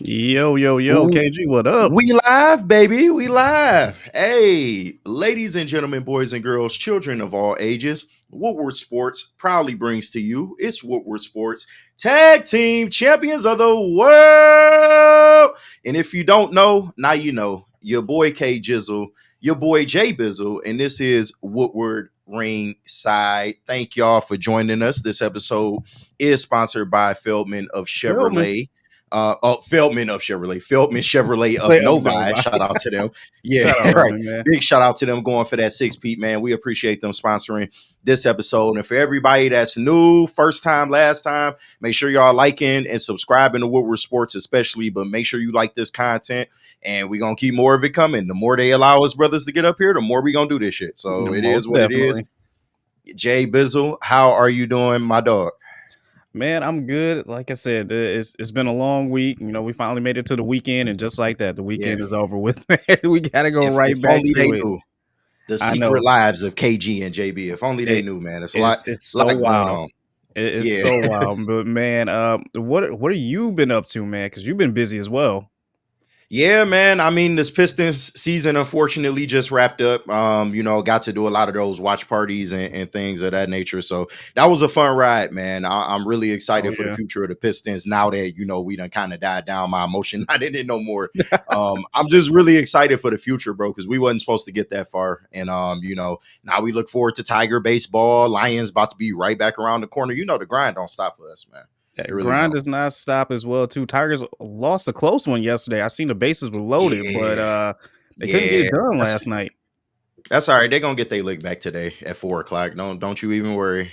Yo, yo, yo, Ooh, KG, what up? we live, baby. We live. Hey, ladies and gentlemen, boys and girls, children of all ages, Woodward Sports proudly brings to you it's Woodward Sports Tag Team Champions of the World. And if you don't know, now you know. Your boy K Jizzle, your boy J Bizzle, and this is Woodward Ringside. Thank y'all for joining us. This episode is sponsored by Feldman of Philman. Chevrolet. Feldman Chevrolet of Play up Novi. nobody. Shout out to them. Yeah, Shout out on right. me, man. Big shout out to them going for that 6 Pete, man. We appreciate them sponsoring this episode. And for everybody that's new, first time, last time, make sure y'all liking and subscribing to Woodward Sports, especially. But make sure you like this content. And we're gonna keep more of it coming. The more they allow us brothers to get up here, the more we gonna do this shit. So it is Most what it is. definitely. Jay Bizzle, how are you doing, my dog? Man, I'm good. Like I said, it's been a long week. We finally made it to the weekend, and just like that, the Yeah. weekend is over with. We gotta go If right back only they to it. knew. The I secret know. lives of KG and JB. If only they It, knew, man. It's it's a lot so going wild. on. It's Yeah. so wild. But man, what have you been up to, man? Because you've been busy as well. Yeah, man. I mean, this Pistons season unfortunately just wrapped up. Got to do a lot of those watch parties and things of that nature. So that was a fun ride, man. I'm really Oh excited for the yeah. future of the Pistons now that we done kind of died down. My emotion not in it no more. I'm just really excited for the future, bro, because we wasn't supposed to get that far. And now we look forward to Tiger baseball. Lions about to be right back around the corner. The grind don't stop for us, man. It really Grind don't. does not stop as well too. Tigers lost a close one yesterday. I seen the bases were loaded, but Yeah. they couldn't get Yeah. it done That's last night. That's all right. They're gonna get their lick back today at 4 o'clock. Don't you even worry.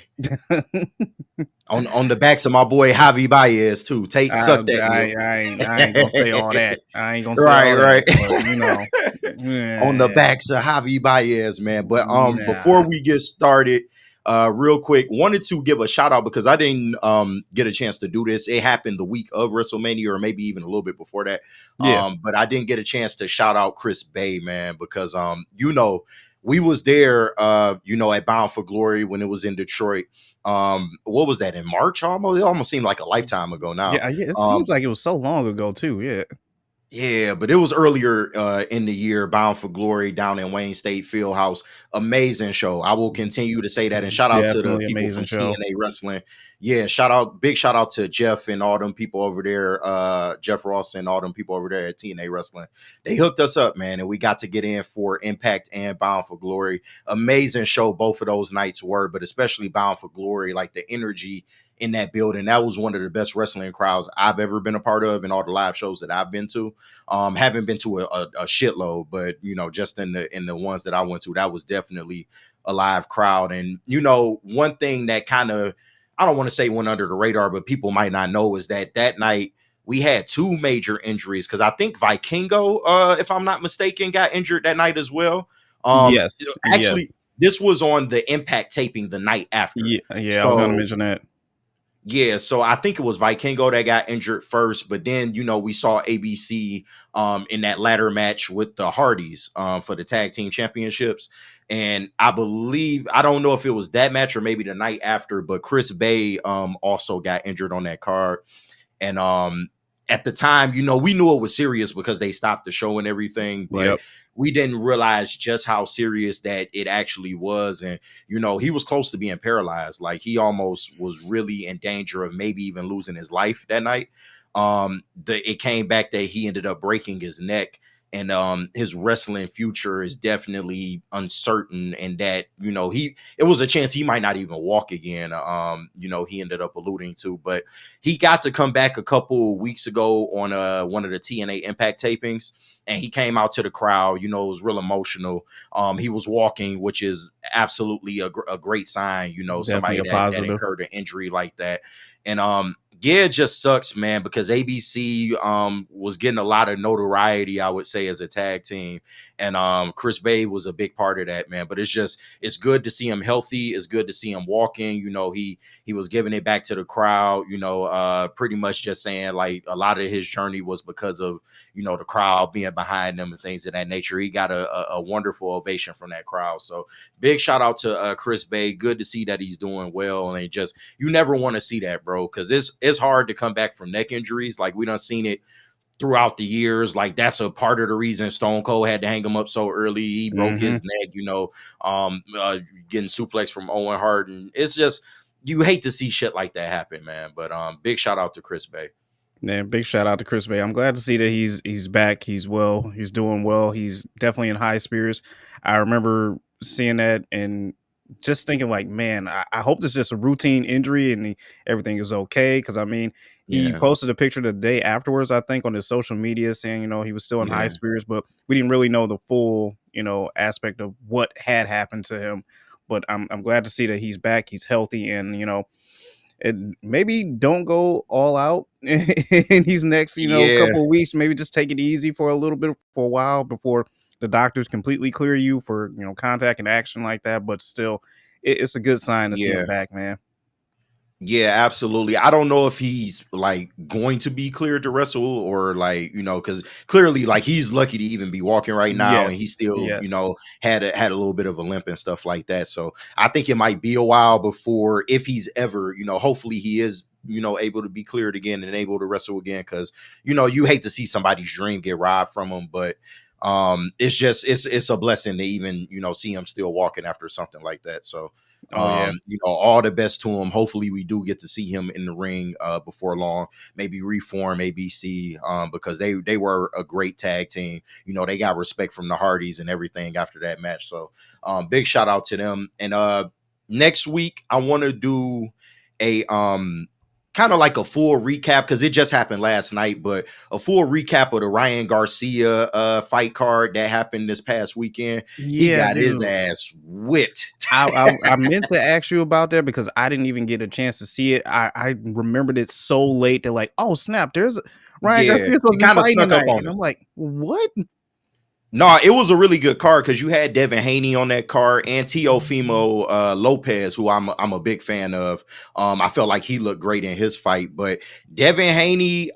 On the backs of my boy Javi Baez too. Take I, suck that I, nil. I ain't gonna say all that. I ain't gonna say Right, all right. that, but On the yeah, backs of Javi Baez, man. But nah, before we get started, real quick, wanted to give a shout out because I didn't get a chance to do this. It happened the week of WrestleMania, or maybe even a little bit before that. yeah, But I didn't get a chance to shout out Chris Bay, man, because we was there at Bound for Glory when it was in Detroit. What was that, in March? Almost, it almost seemed like a lifetime ago now. yeah. It Um, seems like it was so long ago too. Yeah, yeah, but it was earlier in the year, Bound for Glory down in Wayne State Fieldhouse. Amazing show. I will continue to say that. And shout out to the definitely people amazing from show. TNA Wrestling. Yeah, big shout out to Jeff and all them people over there, Jeff Ross and all them people over there at TNA Wrestling. They hooked us up, man, and we got to get in for Impact and Bound for Glory. Amazing show both of those nights were, but especially Bound for Glory, like the energy in that building. That was one of the best wrestling crowds I've ever been a part of in all the live shows that I've been to. Haven't been to a shitload, but just in the ones that I went to, that was definitely a live crowd. And one thing that kind of, I don't want to say went under the radar, but people might not know, is that night we had two major injuries, because I think Vikingo, if I'm not mistaken, got injured that night as well. Yes, yes, Actually, this was on the Impact taping the night after. yeah, yeah. I was gonna So mention that. yeah, so I think it was Vikingo that got injured first, but then we saw ABC in that ladder match with the Hardys for the tag team championships. And I don't know if it was that match or maybe the night after, but Chris Bay also got injured on that card. And at the time, we knew it was serious because they stopped the show and everything, but Yep. we didn't realize just how serious that it actually was. And he was close to being paralyzed. Like, he almost was really in danger of maybe even losing his life that night. It came back that he ended up breaking his neck, and his wrestling future is definitely uncertain, and that it was a chance he might not even walk again. He ended up alluding to, but he got to come back a couple weeks ago on one of the TNA Impact tapings, and he came out to the crowd. It was real emotional. He was walking, which is absolutely a great sign. Definitely Somebody a that positive. incurred an injury like that. And yeah, it just sucks, man, because ABC was getting a lot of notoriety, I would say, as a tag team. And Chris Bay was a big part of that, man. But it's good to see him healthy. It's good to see him walking. He was giving it back to the crowd, pretty much just saying, like, a lot of his journey was because of, the crowd being behind him and things of that nature. He got a wonderful ovation from that crowd. So big shout out to Chris Bay. Good to see that he's doing well. And you never want to see that, bro, because it's hard to come back from neck injuries. Like, we done seen it throughout the years. Like that's a part of the reason Stone Cold had to hang him up so early. He broke Hmm. his neck, getting suplex from Owen Hart, and it's just you hate to see shit like that happen, man. But big shout out to Chris Bay. Man, big shout out to Chris Bay. I'm glad to see that he's back. He's well. He's doing well. He's definitely in high spirits. I remember seeing that and just thinking like, man, I hope this is just a routine injury and everything is okay. Because I mean, he Yeah, posted a picture the day afterwards, I think, on his social media saying, he was still in high yeah, spirits, but we didn't really know the full, aspect of what had happened to him. But I'm glad to see that he's back. He's healthy, and and maybe don't go all out in these next, yeah. couple of weeks. Maybe just take it easy for a little bit for a while before the doctors completely clear you for contact and action like that. But still, it's a good sign to see him Yeah. back, man. Yeah, absolutely. I don't know if he's like going to be cleared to wrestle or like, because clearly like he's lucky to even be walking right now and Yes, he still, yes. had a little bit of a limp and stuff like that. So I think it might be a while before if he's ever, hopefully he is, able to be cleared again and able to wrestle again. Cause you hate to see somebody's dream get robbed from him, but it's just it's a blessing to even, see him still walking after something like that. So Oh yeah. all the best to him. Hopefully, we do get to see him in the ring before long. Maybe reform ABC because they were a great tag team. They got respect from the Hardys and everything after that match. So, big shout out to them. And next week, I want to do a kind of like a full recap because it just happened last night, but a full recap of the Ryan Garcia fight card that happened this past weekend. He Yeah, got his dude. ass whipped. I meant to ask you about that because I didn't even get a chance to see it. I remembered it so late that like, oh snap, there's Ryan Yeah, Garcia supposed it to be kind of fighting snuck up tonight, on and us. I'm like, what? No, it was a really good card because you had Devin Haney on that card and Teofimo Lopez, who I'm a big fan of. I felt like he looked great in his fight, but Devin Haney,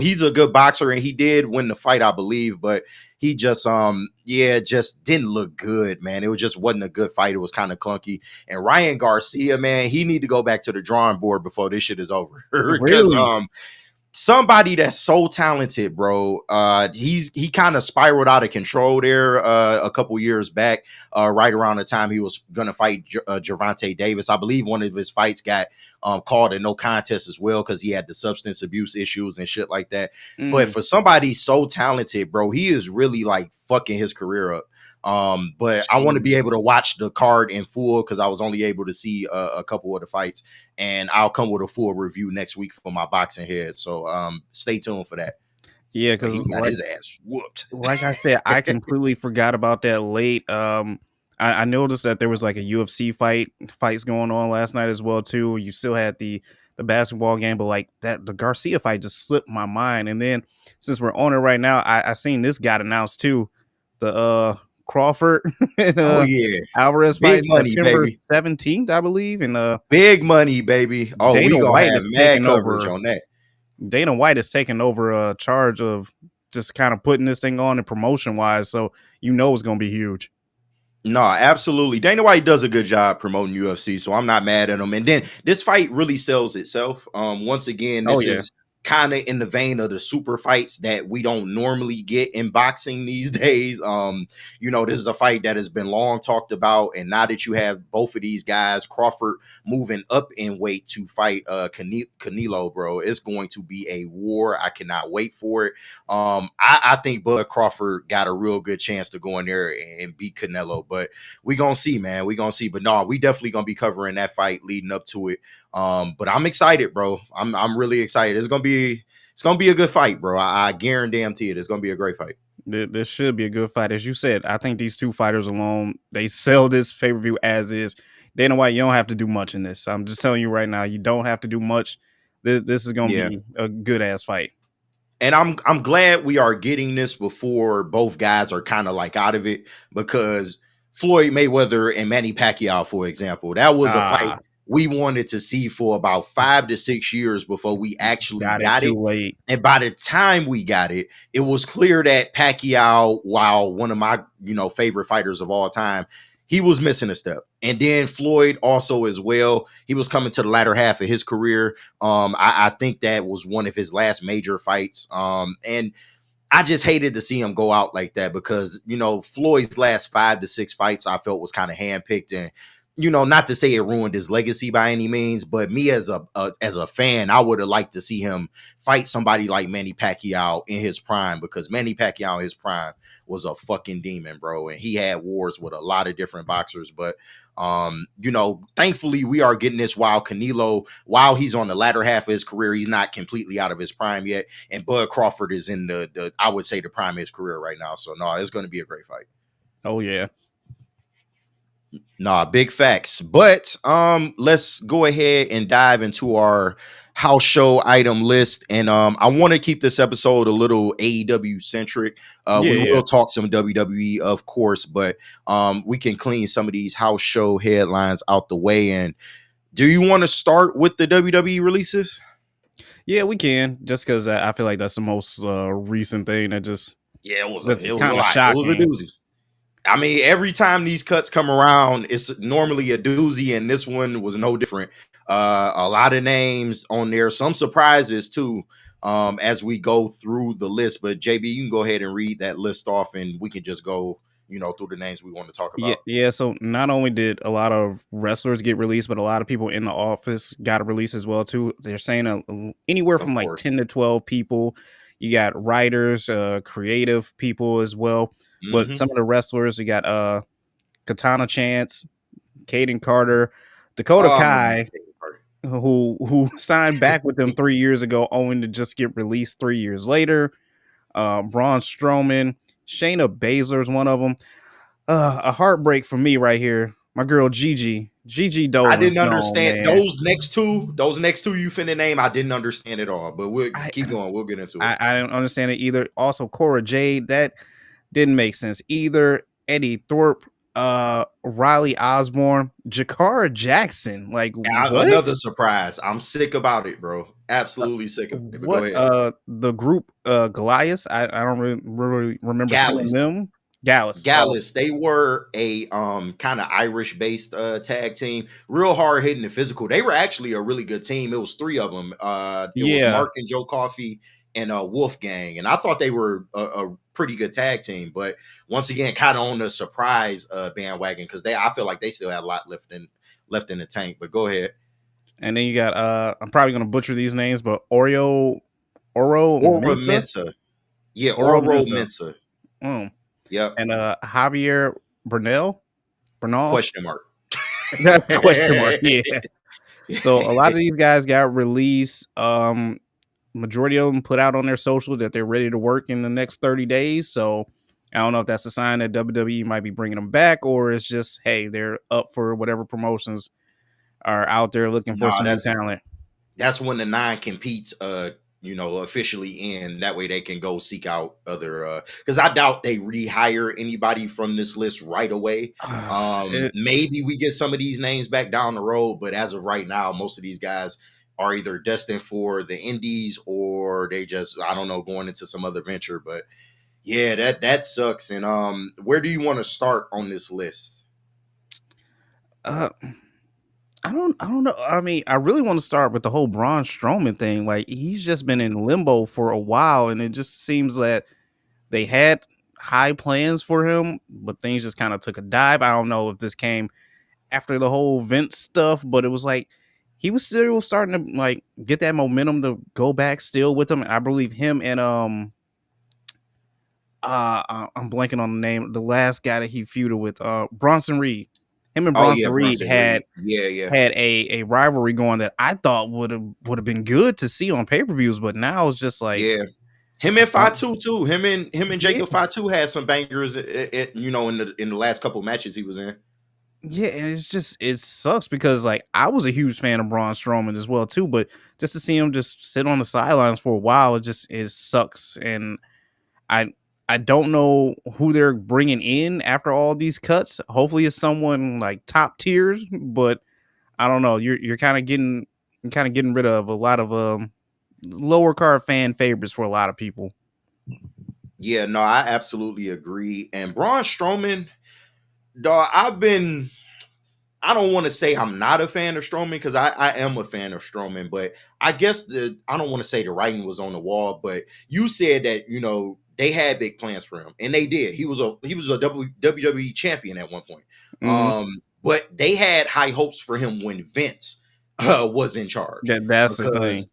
he's a good boxer and he did win the fight, I believe, but he just just didn't look good, man. It was just wasn't a good fight. It was kind of clunky. And Ryan Garcia, man, he need to go back to the drawing board before this shit is over. Because Really? somebody that's so talented, bro. He kind of spiraled out of control there a couple years back, right around the time he was gonna fight Gervonta Davis. I believe one of his fights got called a no contest as well because he had the substance abuse issues and shit like that. But Mm, for somebody so talented, bro, he is really like fucking his career up. But I want to be jeez. able to watch the card in full because I was only able to see a couple of the fights, and I'll come with a full review next week for my boxing head. So stay tuned for that. Yeah, But because he got his ass whooped. like I said, I completely forgot about that late. I noticed that there was like a UFC fights going on last night as well too. You still had the basketball game, but like that the Garcia fight just slipped my mind. And then since we're on it right now, I seen this got announced too. The Crawford and Oh yeah, Alvarez big fight money, September baby. 17th, I believe. And Big money, baby. Oh, we Dana gonna White have is mad taking coverage over. on that. Dana White is taking over a charge of just kind of putting this thing on and promotion wise. So it's going to be huge. No, absolutely. Dana White does a good job promoting UFC, so I'm not mad at him. And then this fight really sells itself. Once again, Oh this yeah. is kind of in the vein of the super fights that we don't normally get in boxing these days. This is a fight that has been long talked about, and now that you have both of these guys, Crawford moving up in weight to fight Canelo, bro, it's going to be a war. I cannot wait for it. I think Bud Crawford got a real good chance to go in there and beat Canelo, but we gonna see, man. We gonna see. But no, we definitely gonna be covering that fight leading up to it. But I'm excited, bro. I'm really excited. It's gonna be a good fight, bro. I guarantee it. It's gonna be a great fight. This should be a good fight. As you said, I think these two fighters alone, they sell this pay per view as is. Dana White, you don't have to do much in this. I'm just telling you right now, you don't have to do much. This is going to Yeah. be a good ass fight. And I'm glad we are getting this before both guys are kind of like out of it because Floyd Mayweather and Manny Pacquiao, for example, that was a fight Ah, we wanted to see for about 5 to 6 years before we just actually got it got too it. late. And by the time we got it, it was clear that Pacquiao, while one of my favorite fighters of all time, he was missing a step. And then Floyd also as well. He was coming to the latter half of his career. I think that was one of his last major fights. And I just hated to see him go out like that because, Floyd's last 5 to 6 fights I felt was kind of handpicked. And, not to say it ruined his legacy by any means, but me as a fan, I would have liked to see him fight somebody like Manny Pacquiao in his prime, because Manny Pacquiao in his prime was a fucking demon, bro. And he had wars with a lot of different boxers. But thankfully we are getting this while Canelo, while he's on the latter half of his career, he's not completely out of his prime yet. And Bud Crawford is in the I would say the prime of his career right now. So no, it's going to be a great fight. Oh yeah. Nah, big facts. But let's go ahead and dive into our house show item list. And I want to keep this episode a little AEW centric. Yeah, We yeah. will talk some WWE, of course, but we can clean some of these house show headlines out the way. And do you want to start with the WWE releases? Yeah, we can. Just because I feel like that's the most recent thing that Yeah, that's it was a kind of lot. It was a shocking. doozy. I mean, every time these cuts come around, it's normally a doozy, and this one was no different. A lot of names on there, some surprises too, as we go through the list. But JB, you can go ahead and read that list off, and we can just go, through the names we want to talk Yeah, about. yeah. So not only did a lot of wrestlers get released, but a lot of people in the office got a release as well too. They're saying anywhere Of from like course. 10 to 12 people. You got writers, creative people as well. But Hmm. some of the wrestlers, you got Katana Chance, Caden Carter, Dakota Oh man, Kai, who signed back with them 3 years ago, only to just get released 3 years later. Braun Strowman, Shayna Baszler is one of them. A heartbreak for me right here. My girl Gigi I Dolan's didn't gone, understand man. those next two you finna name. I didn't understand it all, but we'll I, keep going. We'll get into it. I don't understand it either. Also, Cora Jade, that didn't make sense either. Eddie Thorpe, Riley Osborne, Jakara Jackson. Like what? Another surprise. I'm sick about it, bro. Absolutely sick of it. But go What? ahead. The group Goliath. I don't really remember seeing Gallus. them. Gallus. Oh Gallus, they were a kind of Irish based tag team, real hard hitting and physical. They were actually a really good team. It was three of them. It was yeah. Mark and Joe Coffey and Wolfgang, and I thought they were a pretty good tag team. But once again, kind of on the surprise bandwagon, because I feel like they still had a lot left in the tank. But go ahead. And then you got I'm probably gonna butcher these names, but Oro Ora Mensa. Mensa. Yeah, Oro Oro Mensa. Mensa. Mm. Yep. And Javier Bernal. Question mark. That's a question mark. Yeah. So a lot of these guys got released. Majority of them put out on their social that they're ready to work in the next 30 days. So I don't know if that's a sign that WWE might be bringing them back, or it's just, hey, they're up for whatever promotions are out there looking for Nah, some new talent. that's when the non-competes officially end. That way they can go seek out other because I doubt they rehire anybody from this list right away. It, Maybe we get some of these names back down the road, but as of right now, most of these guys are either destined for the indies or they just, I don't know, going into some other venture. But yeah, that sucks. And where do you want to start on this list? uh, I don't know. I mean, I really want to start with the whole Braun Strowman thing. Like he's just been in limbo for a while, and it just seems that they had high plans for him, but things just kind of took a dive. I don't know if this came after the whole Vince stuff, but it was like he was still starting to like get that momentum to go back still with him. And I believe him and I'm blanking on the name, the last guy that he feuded with, Bronson Reed. Him and Oh yeah, Bronson Reed Bronson had Reed. Yeah, yeah. had a rivalry going that I thought would have been good to see on pay-per-views, but now it's just like Yeah. Him and uh, Fatu too. Him and yeah, Jacob Fatu had some bangers in the last couple matches he was in. yeah, and it's just it sucks because like I was a huge fan of Braun Strowman as well too, but just to see him just sit on the sidelines for a while, it sucks. And I I don't know who they're bringing in after all these cuts. Hopefully, it's someone like top tiers, but I don't know. You're kind of getting rid of a lot of lower card fan favorites for a lot of people. Yeah, no, I absolutely agree. And Braun Strowman, dog, I don't want to say I'm not a fan of Strowman because I am a fan of Strowman, but I guess I don't want to say the writing was on the wall, but you said that they had big plans for him, and they did. He was a WWE champion at one point, Hmm. but they had high hopes for him when Vince was in charge That's the thing. because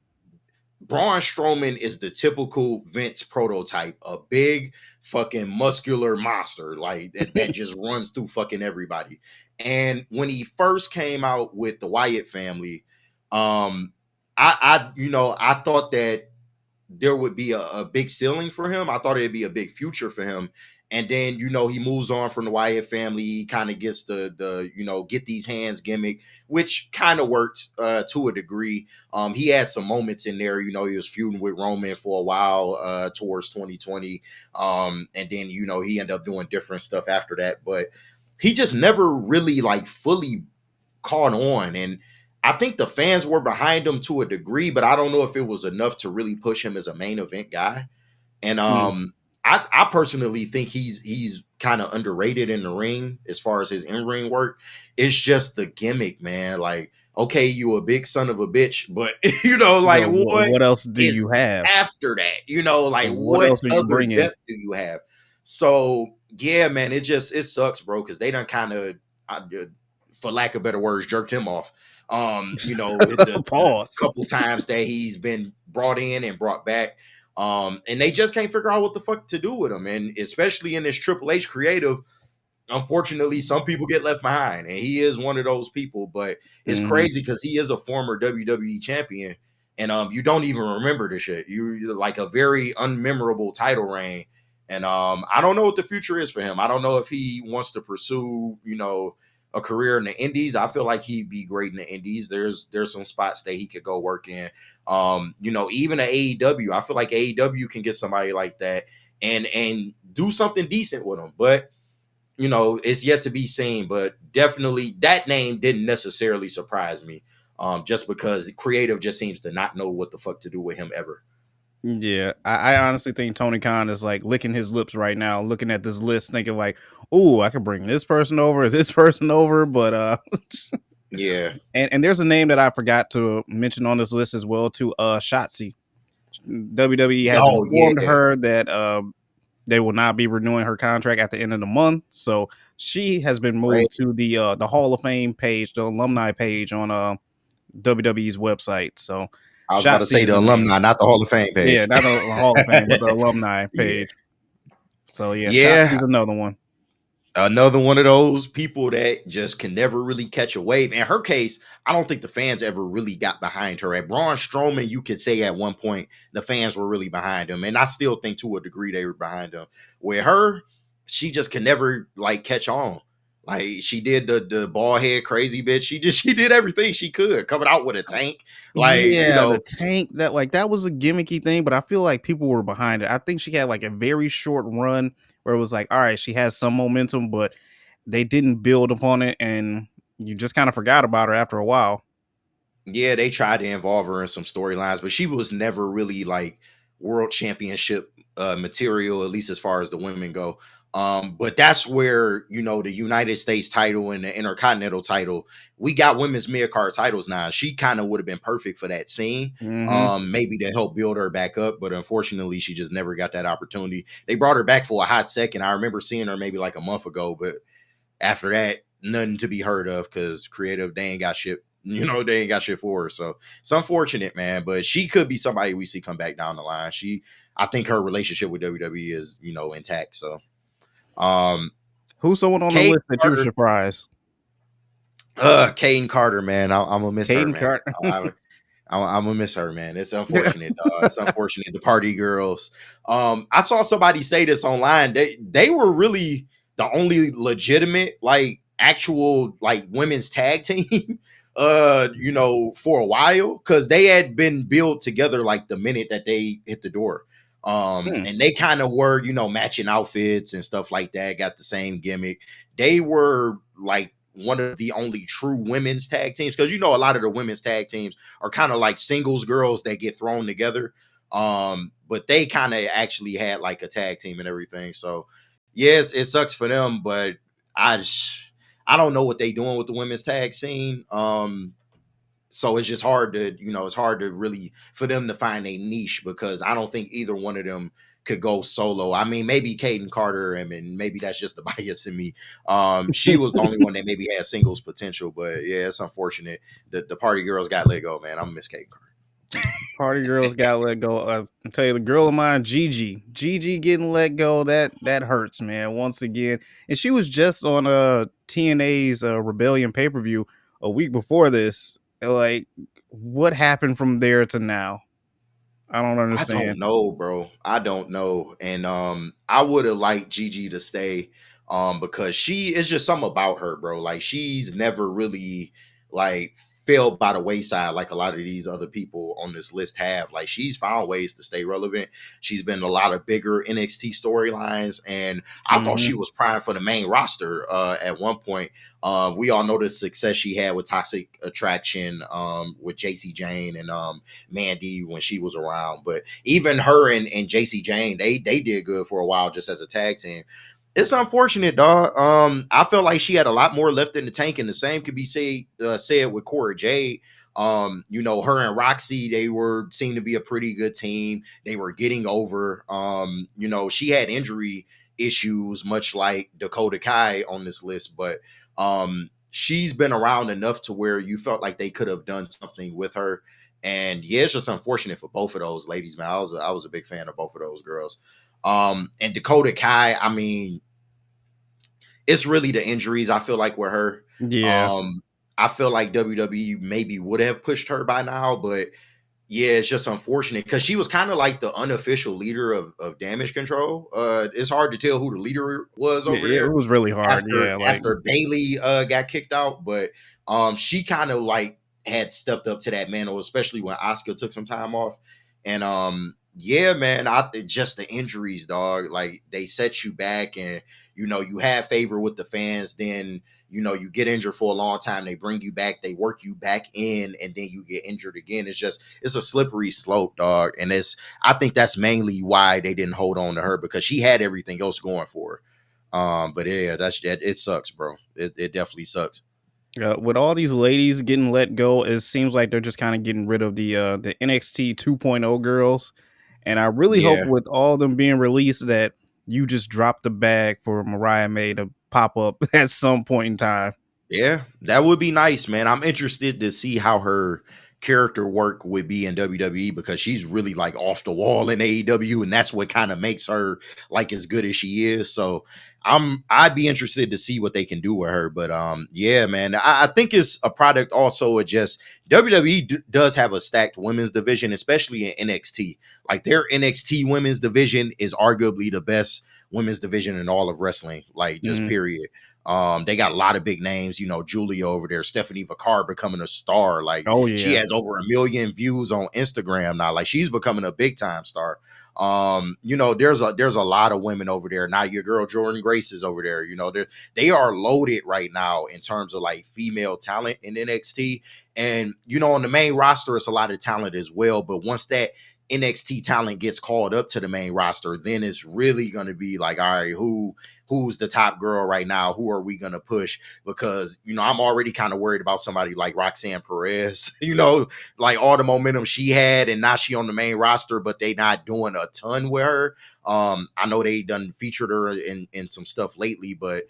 Braun Strowman is the typical Vince prototype, a big fucking muscular monster like that just runs through fucking everybody. And when he first came out with the Wyatt family, I thought that there would be a big ceiling for him. I thought it'd be a big future for him. And then, he moves on from the Wyatt family. He kind of gets the get these hands gimmick, which kind of worked to a degree. He had some moments in there, he was feuding with Roman for a while towards 2020. And then, he ended up doing different stuff after that. But he just never really like fully caught on. And I think the fans were behind him to a degree, but I don't know if it was enough to really push him as a main event guy. And Mm. I personally think he's kind of underrated in the ring as far as his in-ring work. It's just the gimmick, man. Like, okay, you a big son of a bitch, but like But what what else do is you have? after that? Like What what else are you other bringing? depth do you have? So yeah, man, it sucks, bro, because they done kind of, for lack of better words, jerked him off. The Pause. couple times that he's been brought in and brought back. And they just can't figure out what the fuck to do with him. And especially in this Triple H creative, unfortunately, some people get left behind, and he is one of those people. But it's Hmm. crazy because he is a former WWE champion, and you don't even remember this shit. You're like a very unmemorable title reign, and I don't know what the future is for him. I don't know if he wants to pursue, a career in the Indies. I feel like he'd be great in the Indies. There's some spots that he could go work in. Even at AEW, I feel like AEW can get somebody like that and do something decent with him, but it's yet to be seen, but definitely that name didn't necessarily surprise me. Just because creative just seems to not know what the fuck to do with him ever. Yeah, I honestly think Tony Khan is like licking his lips right now, looking at this list, thinking like, "Oh, I could bring this person over, this person over," but Yeah. and there's a name that I forgot to mention on this list as well too. Shotzi. WWE has Oh informed yeah. her that they will not be renewing her contract at the end of the month, so she has been Right. moved to the Hall of Fame page, the alumni page on WWE's website. So I was about to Shotzi say is the the name. alumni, not the Hall of Fame Yeah, page. not the Hall of Fame, but the alumni Yeah. page. So yeah, Yeah. Shotzi's another one. Another one of those people that just can never really catch a wave. In her case, I don't think the fans ever really got behind her. At Braun Strowman, you could say at one point the fans were really behind him, and I still think to a degree they were behind him. With her, she just can never like catch on. Like she did the bald head crazy bitch. She did everything she could, coming out with a tank. Like Yeah, the tank that was a gimmicky thing, but I feel like people were behind it. I think she had like a very short run where it was like, all right, she has some momentum, but they didn't build upon it, and you just kind of forgot about her after a while. yeah, they tried to involve her in some storylines, but she was never really like world championship material, at least as far as the women go. But that's where the United States title and the Intercontinental title, we got women's mid card titles now. She kind of would have been perfect for that scene, Hmm. maybe to help build her back up. But unfortunately, she just never got that opportunity. They brought her back for a hot second. I remember seeing her maybe like a month ago, but after that, nothing to be heard of because creative, they ain't got shit. They ain't got shit for her. So it's unfortunate, man. But she could be somebody we see come back down the line. I think her relationship with WWE is, intact. So, um, Who's someone on the Kate list that you were Carter, surprised? Caden Carter, man. I'm gonna miss her, Caden man. Carter. I'm gonna miss her, man. It's unfortunate. It's unfortunate. The party girls. I saw somebody say this online. They were really the only legitimate, like actual, like women's tag team. For a while, because they had been built together like the minute that they hit the door. Hmm. And they kind of were, matching outfits and stuff like that. Got the same gimmick. They were like one of the only true women's tag teams because a lot of the women's tag teams are kind of like singles girls that get thrown together. But they kind of actually had like a tag team and everything. So yes, it sucks for them, but I I don't know what they doing with the women's tag scene. So it's just hard to, it's hard to really for them to find a niche because I don't think either one of them could go solo. I mean, maybe Kaden Carter, I mean, maybe that's just the bias in me. She was the only one that maybe had singles potential, but yeah, it's unfortunate that the party girls got let go, man. I'm miss Kaden Carter. Party girls got let go. I tell you, the girl of mine, Gigi getting let go. That hurts, man. Once again, and she was just on TNA's Rebellion pay per view a week before this. Like, what happened from there to now? I don't I understand. don't know, bro. I don't know. And I would have liked Gigi to stay because she is just something about her, bro. Like she's never really like fell by the wayside like a lot of these other people on this list have. Like she's found ways to stay relevant. She's been in a lot of bigger NXT storylines and I thought she Hmm. was primed for the main roster at one point. We all know the success she had with Toxic Attraction, with JC Jane and Mandy when she was around. But even her and JC Jane, they did good for a while just as a tag team. It's unfortunate, dog. I felt like she had a lot more left in the tank, and the same could be said with Cora Jade. Her and Roxy, they were seemed to be a pretty good team. They were getting over. She had injury issues, much like Dakota Kai on this list, but she's been around enough to where you felt like they could have done something with her. And yeah, it's just unfortunate for both of those ladies, man. I was a big fan of both of those girls. And Dakota Kai, I mean, it's really the injuries. I feel like with her, Yeah, um, I feel like WWE maybe would have pushed her by now, but yeah, it's just unfortunate because she was kind of like the unofficial leader of Damage Control. It's hard to tell who the leader was over it there was really hard. after Yeah, like after Bailey got kicked out, but she kind of like had stepped up to that mantle, especially when Oscar took some time off. And yeah, man, just the injuries, dog. Like they set you back, and you have favor with the fans. Then you get injured for a long time. They bring you back, they work you back in, and then you get injured again. It's a slippery slope, dog. And I think that's mainly why they didn't hold on to her because she had everything else going for her. But yeah, it sucks, bro. It definitely sucks. with all these ladies getting let go, it seems like they're just kind of getting rid of the NXT 2.0 girls. And I really hope Yeah. with all of them being released that you just drop the bag for Mariah May to pop up at some point in time. Yeah, that would be nice, man. I'm interested to see how her character work would be in WWE because she's really like off the wall in AEW, and that's what kind of makes her like as good as she is. So I'd be interested to see what they can do with her. But yeah, man, I think it's a product also of just WWE does have a stacked women's division, especially in NXT. Like their NXT women's division is arguably the best women's division in all of wrestling, like just Mhm. period. They got a lot of big names, Julia over there, Stephanie Vacar becoming a star. Like Oh she yeah. has over 1 million views on Instagram now. Like she's becoming a big time star. There's a lot of women over there. Now your girl Jordan Grace is over there. They are loaded right now in terms of like female talent in NXT. And on the main roster, it's a lot of talent as well. But once that NXT talent gets called up to the main roster, then it's really going to be like, all right, who's the top girl right now? Who are we going to push? Because, I'm already kind of worried about somebody like Roxanne Perez, like all the momentum she had and now she on the main roster, but they not doing a ton with her. I know they done featured her in some stuff lately, but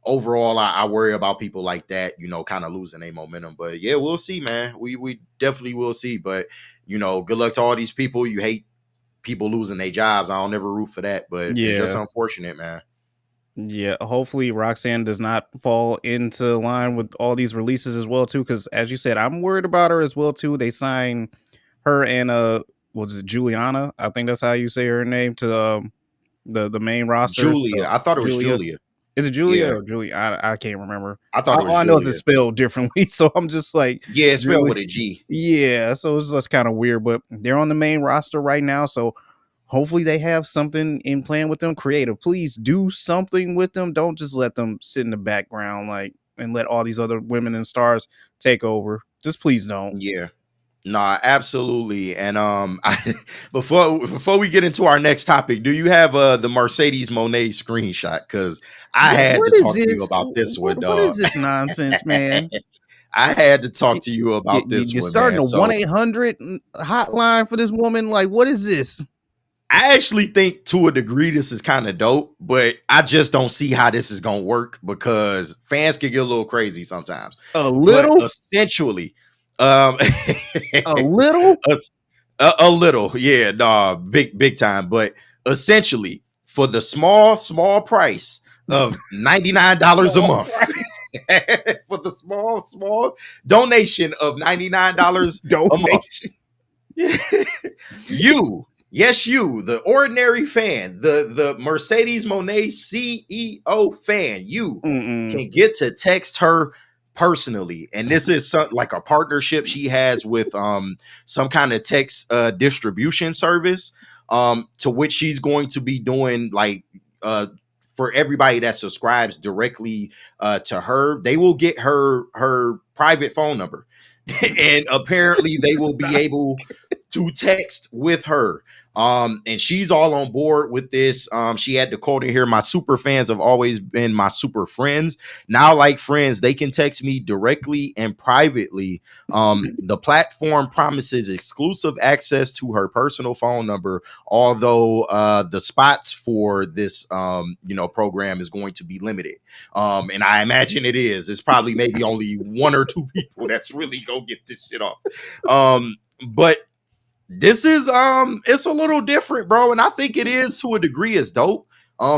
overall, I worry about people like that, kind of losing their momentum. But yeah, we'll see, man. We definitely will see. But good luck to all these people. You hate people losing their jobs. I don't ever root for that, but it's just Yeah. unfortunate, man. Yeah, hopefully Roxanne does not fall into line with all these releases as well too. Because as you said, I'm worried about her as well too. They signed her and was it Juliana? I think that's how you say her name to the main roster. Julia, So I thought it was Julia, Julia. is it Julia Yeah, or Julia? I can't remember. I thought it All was I know is it's Julia. spelled differently. So I'm just like Yeah, it's spelled Julie. with a G. Yeah, so it's just kind of weird, but they're on the main roster right now. So hopefully they have something in plan with them. Creative, please do something with them. Don't just let them sit in the background like and let all these other women and stars take over. Just please don't. Yeah. Nah, absolutely. And before we get into our next topic, do you have the Mercedes Monet screenshot? Because I had What to is talk to you this? about this one, What is dog. this nonsense, man? I had to talk You, to you about this you're one, starting man. a So 1-800 hotline for this woman. Like, what is this? I actually think to a degree this is kind of dope, but I just don't see how this is gonna work because fans can get a little crazy sometimes. A But little, essentially, um a little. es- a little, yeah, nah, big time. But essentially, for the small price of $99 a Small month, price for the small donation of $99 a month, donation. you, yes, you, the ordinary fan, the Mercedes Monet CEO fan, you Mm-mm. can get to text her personally. And this is like a partnership she has with some kind of text distribution service, to which she's going to be doing like for everybody that subscribes directly to her, they will get her private phone number. And apparently they will be Stop. able to text with her. And she's all on board with this. She had to quote in here: my super fans have always been my super friends. Now, like friends, they can text me directly and privately. The platform promises exclusive access to her personal phone number, although the spots for this program is going to be limited. And I imagine it is. It's probably maybe only one or two people that's really gonna get this shit off. But this is it's a little different, bro, and I think it is to a degree is dope.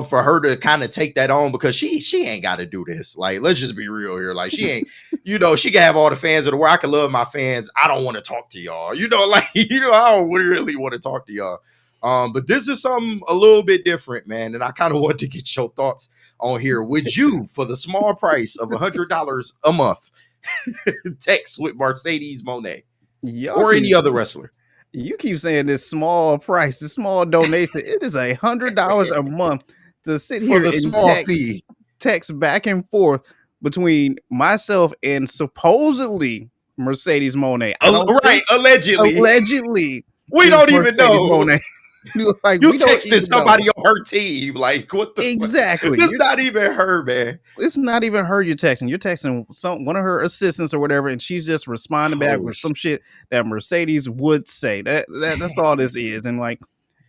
For her to kind of take that on because she ain't got to do this. Like, let's just be real here. Like, she ain't, she can have all the fans of the world. I can love my fans. I don't want to talk to y'all. Like, I don't really want to talk to y'all. But this is something a little bit different, man. And I kind of want to get your thoughts on here. Would you, for the small price of $100 a month, text with Mercedes Monet Y'all or keep any other wrestler you keep saying this small price, this small donation. It is $100 a month to sit for here the and small fee? text back and forth between myself and supposedly Mercedes Monet. I don't Right, think allegedly. allegedly We is don't even Mercedes know. Monet. Like, You we don't texted even know. somebody on her team. Like, what the fuck? Exactly. It's not even her, man. It's not even her you're texting. You're texting one of her assistants or whatever, and she's just responding back Oh, with some shit that Mercedes would say. That's all this is. And like,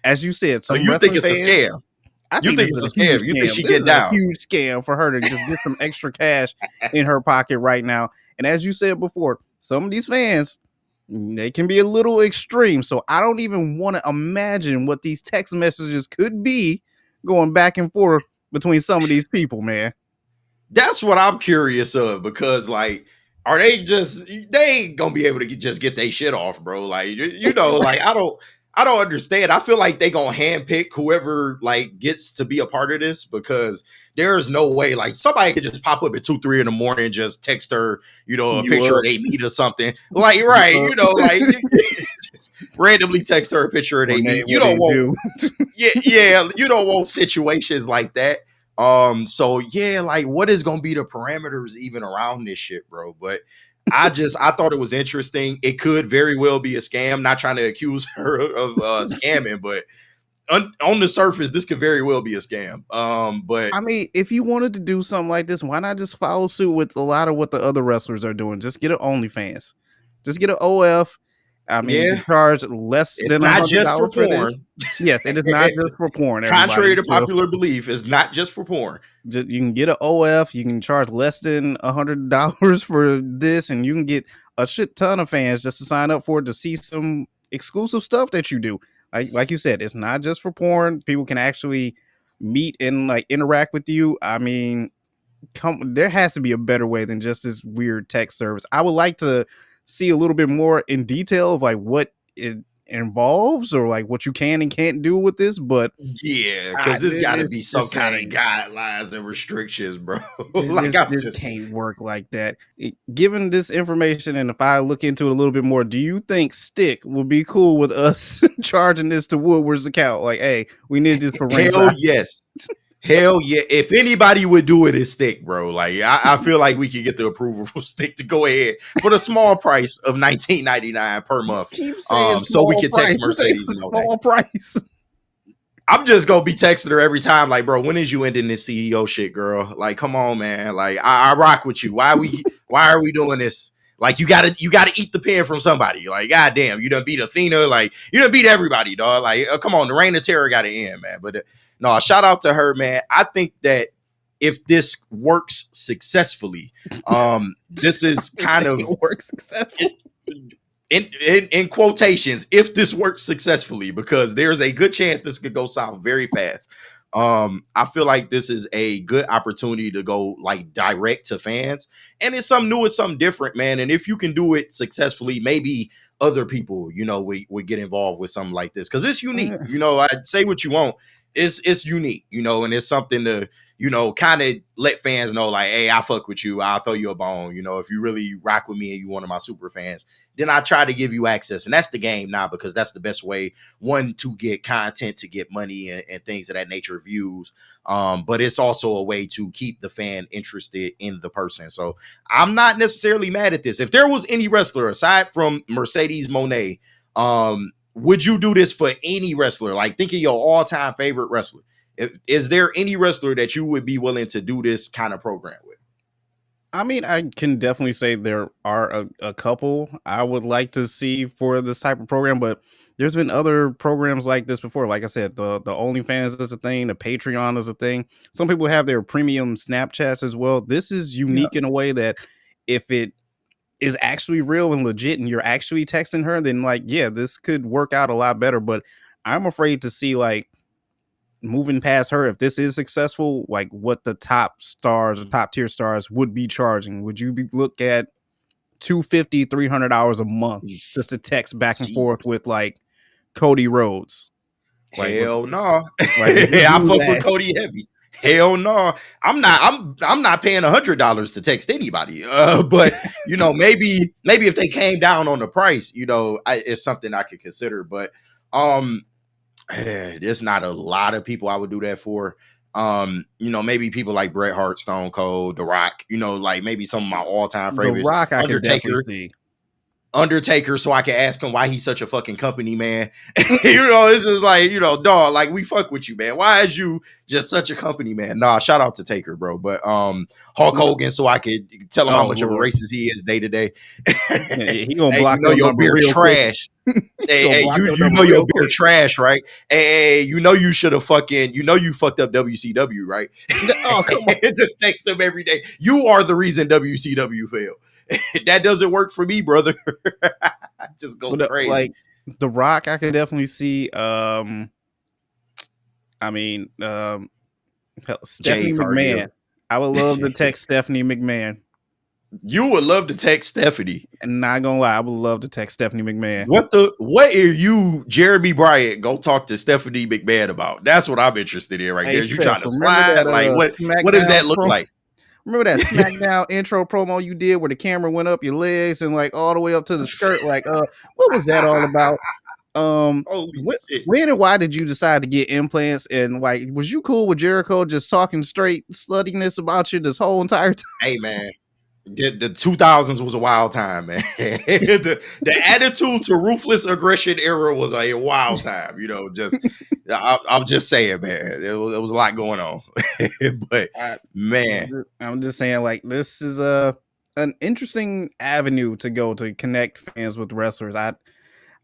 as you said, so some you think wrestling it's a fans, scam? I You think think this is it's a a huge scam? You think scam. she This get is a down? huge scam for her to just get some extra cash in her pocket right now. And as you said before, some of these fans, they can be a little extreme. So I don't even want to imagine what these text messages could be going back and forth between some of these people, man. That's what I'm curious of because, like, are they ain't gonna be able to just get their shit off, bro? Like, like I don't understand. I feel like they gonna handpick whoever like gets to be a part of this because there is no way like somebody could just pop up at 2, 3 in the morning and just text her, a You picture of up? they meet or something. Like, You right, up? like just randomly text her a picture of they meet. You What they don't want, do? yeah, you don't want situations like that. So yeah, like what is gonna be the parameters even around this shit, bro? But I thought it was interesting. It could very well be a scam. Not trying to accuse her of scamming, but on the surface, this could very well be a scam. But I mean, if you wanted to do something like this, why not just follow suit with a lot of what the other wrestlers are doing? Just get an OnlyFans. Just get an OF. I mean, you yeah, can charge less it's than a not hundred just for dollars for this. porn. Yes, it is not just for porn, Contrary everybody. to So popular belief, it's not just for porn. just, you can get an OF. You can charge less than $100 for this, and you can get a shit ton of fans just to sign up for it to see some exclusive stuff that you do. Like you said, it's not just for porn. People can actually meet and like interact with you. I mean, there has to be a better way than just this weird text service. I would like to see a little bit more in detail of like what it involves or like what you can and can't do with this, but Yeah, because there's got to it's be some just kind of saying guidelines and restrictions, bro. Like I'm this just can't work like that. Given this information, and if I look into it a little bit more, do you think Stick would be cool with us charging this to Woodward's account? Like, hey, we need this for hell ringside. yes. Hell yeah. If anybody would do it, it's Stick, bro. Like I feel like we could get the approval from Stick to go ahead for the small price of $19.99 per month. Keep saying So we small can text price. You say Mercedes Monet. small price. I'm just gonna be texting her every time, like, bro, when is you ending this CEO shit, girl? Like, come on, man. Like, I rock with you. Why are we doing this? Like, you gotta eat the pen from somebody. Like, goddamn, you done beat Athena. Like, you done beat everybody, dog. Like, come on, the reign of terror gotta end, man. But no, shout out to her, man. I think that if this works successfully, this is kind of works successfully. In quotations, if this works successfully, because there's a good chance this could go south very fast. I feel like this is a good opportunity to go like direct to fans, and it's something new, it's something different, man. And if you can do it successfully, maybe other people, we get involved with something like this because it's unique. I'd say what you want, it's unique, and it's something to kind of let fans know, like, hey, I fuck with you, I'll throw you a bone. If you really rock with me and you one of my super fans, then I try to give you access. And that's the game now, because that's the best way, one, to get content, to get money and things of that nature, views. But it's also a way to keep the fan interested in the person. So I'm not necessarily mad at this. If there was any wrestler aside from Mercedes Monet, would you do this for any wrestler? Like, think of your all-time favorite wrestler. Is there any wrestler that you would be willing to do this kind of program with? I mean, I can definitely say there are a couple I would like to see for this type of program, but there's been other programs like this before. Like I said, the OnlyFans is a thing, the Patreon is a thing. Some people have their premium Snapchats as well. This is unique in a way that if it is actually real and legit and you're actually texting her, then like, yeah, this could work out a lot better. But I'm afraid to see, like, moving past her, if this is successful, like what the top stars or top tier stars would be charging. Would you look at $250, $300 a month just to text back and forth with like Cody Rhodes? Like, hell no. Like, I fuck with Cody heavy. Hell no. I'm not paying $100 to text anybody. But maybe if they came down on the price, it's something I could consider. But there's not a lot of people I would do that for. Maybe people like Bret Hart, Stone Cold, The Rock, like maybe some of my all-time favorites. The Rock, I could definitely see. Undertaker, so I can ask him why he's such a fucking company man. It's just like, dog, like, we fuck with you, man. Why is you just such a company man? Nah, shout out to Taker, bro. But Hulk Hogan, so I could tell him how much of a racist he is day to day. He gonna block your beer trash. Hey, you know your beer trash, right? Hey, you should have fucking, you fucked up WCW, right? Oh, come on. Just text them every day. You are the reason WCW failed. That doesn't work for me, brother. Just go crazy. Like The Rock, I could definitely see. Stephanie McMahon. I would love to text Stephanie McMahon. You would love to text Stephanie. And not gonna lie, I would love to text Stephanie McMahon. What are you, Jeremy Bryant, go talk to Stephanie McMahon about? That's what I'm interested in right there. You trying to slide? Like, what does that look like? Remember that SmackDown intro promo you did where the camera went up your legs and like all the way up to the skirt? Like, what was that all about? When and why did you decide to get implants? And like, was you cool with Jericho just talking straight sluttiness about you this whole entire time? Hey, man. The 2000s was a wild time, man. the attitude to ruthless aggression era was a wild time. I'm just saying, man. It was a lot going on. But man, I'm just saying, like, this is an interesting avenue to go to connect fans with wrestlers.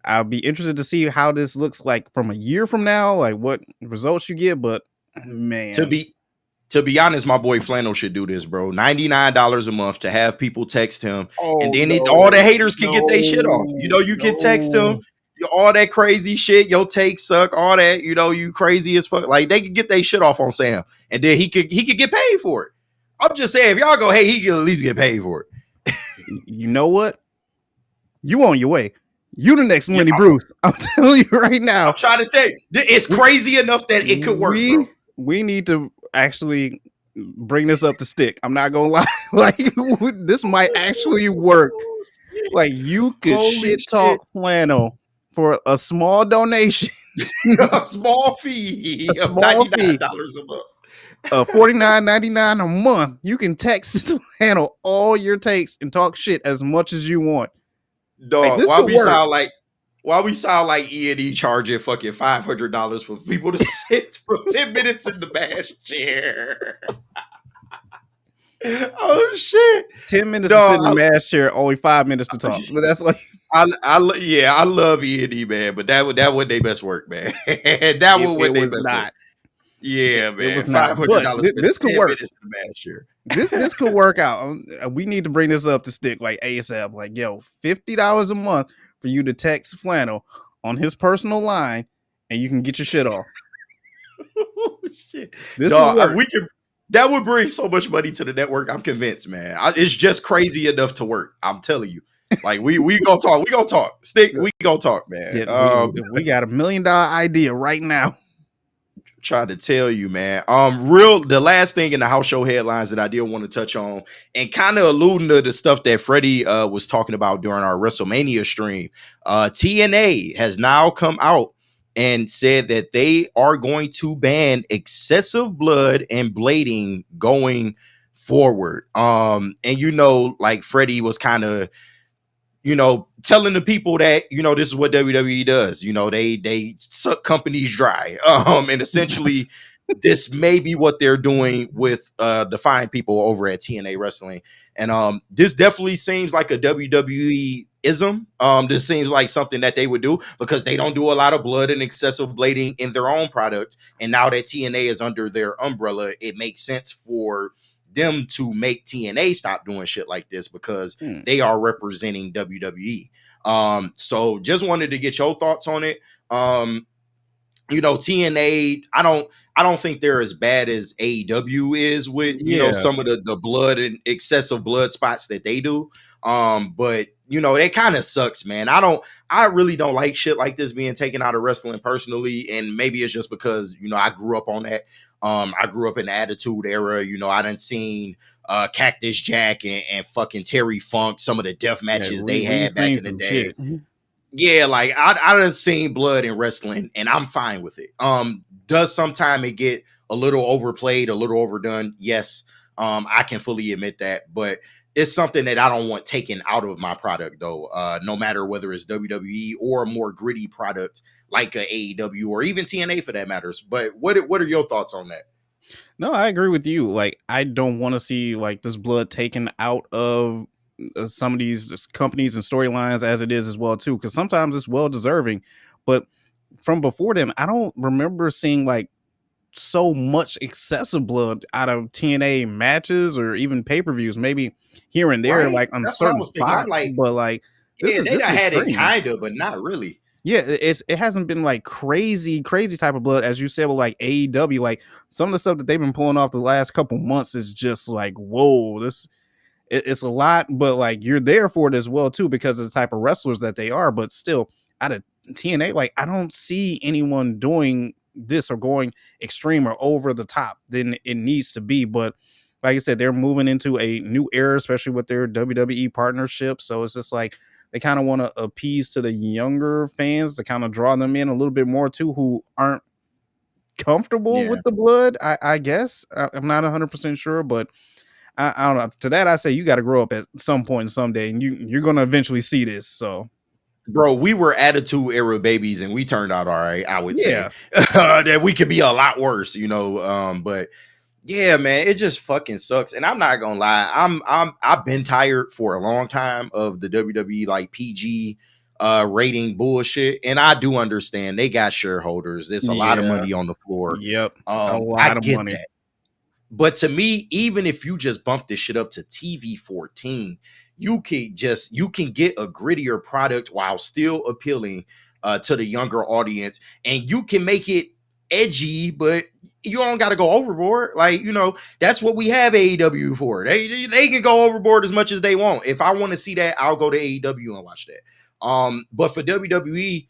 I'll be interested to see how this looks like from a year from now, like what results you get. But man, to be honest, my boy Flannel should do this, bro. $99 a month to have people text him, and then all the haters can get their shit off. You can text him all that crazy shit. Your takes suck. All that, you crazy as fuck. Like, they could get their shit off on Sam, and then he could get paid for it. I'm just saying, if y'all go, hey, he can at least get paid for it. You know what? You on your way. You the next Lenny Bruce. I'm telling you right now. I'm trying to tell you, it's crazy enough that it could work. We need to actually bring this up to Stick. I'm not gonna lie. Like, this might actually work. Like, you could shit talk Flannel for a small donation, a small fee of $99 a month. $49.99 a month. You can text handle all your takes and talk shit as much as you want. Like Dog, this could work. why we sound like E&E charging fucking $500 for people to sit for 10 minutes in the bash chair. Oh shit. 10 minutes to sit in the Dog, mass chair, only 5 minutes to talk. But that's like yeah, I love E&E, man, but that would they best work, man. That would it they was best work. not. Yeah, It man. was not. But $500 for this could 10 work. minutes in the bash chair. This could work out. We need to bring this up to stick like ASAP. Like, yo, $50 a month for you to text Flannel on his personal line, and you can get your shit off. Oh, shit. This would Dog, work. we can. That would bring so much money to the network. I'm convinced, man. It's just crazy enough to work. I'm telling you. Like we gonna talk. We gonna talk. Stick. We gonna talk, man. Yeah, we got $1 million idea right now. Trying to tell you, man. The last thing in the house show headlines that I did want to touch on, and kind of alluding to the stuff that Freddie was talking about during our WrestleMania stream. TNA has now come out and said that they are going to ban excessive blood and blading going forward. And like Freddie was kind of telling the people that, this is what WWE does. They suck companies dry. And essentially this may be what they're doing with the fine people over at TNA Wrestling. And this definitely seems like a WWE ism. This seems like something that they would do because they don't do a lot of blood and excessive blading in their own product. And now that TNA is under their umbrella, it makes sense for them to make TNA stop doing shit like this because they are representing WWE. So just wanted to get your thoughts on it. TNA, I don't think they're as bad as AEW is with, some of the blood and excessive blood spots that they do. But it kind of sucks, man. I really don't like shit like this being taken out of wrestling personally. And maybe it's just because, I grew up on that. I grew up in the Attitude Era. I done seen Cactus Jack and fucking Terry Funk, some of the death matches they had back in the day. Shit. Yeah, like I done seen blood in wrestling, and I'm fine with it. Does sometime it get a little overplayed, a little overdone? Yes. I can fully admit that, but it's something that I don't want taken out of my product though. No matter whether it's WWE or a more gritty product like a AEW or even TNA for that matters. But what are your thoughts on that? No, I agree with you. Like, I don't want to see like this blood taken out of some of these companies and storylines as it is as well too, because sometimes it's well deserving. But from before then, I don't remember seeing like so much excessive blood out of TNA matches or even pay-per-views. Maybe here and there, Right? like on That's what I certain was thinking. I'm spots, like, but like yeah, they this done is had it extreme. kind of, but not really. Yeah, it hasn't been like crazy type of blood as you said with like AEW. Like some of the stuff that they've been pulling off the last couple months is just like, whoa, it's a lot, but like you're there for it as well too because of the type of wrestlers that they are. But still, out of TNA, like I don't see anyone doing this or going extreme or over the top than it needs to be. But like I said, they're moving into a new era, especially with their WWE partnership. So it's just like they kind of want to appease to the younger fans to kind of draw them in a little bit more too, who aren't comfortable Yeah. with the blood. I guess I'm not 100% sure, but I don't know. To that, I say you got to grow up at some point someday, and you're going to eventually see this. So, Bro, we were Attitude Era babies and we turned out all right, I would say. yeah, That we could be a lot worse, but yeah, man, it just fucking sucks. And I'm not gonna lie, I've been tired for a long time of the WWE like PG rating bullshit. And I do understand they got shareholders. There's a lot of yeah, money on the floor. yep, a I lot of get money. that. But to me, even if you just bump this shit up to TV 14, you can get a grittier product while still appealing to the younger audience, and you can make it edgy, but you don't got to go overboard. Like that's what we have AEW for. They can go overboard as much as they want. If I want to see that, I'll go to AEW and watch that. But for WWE,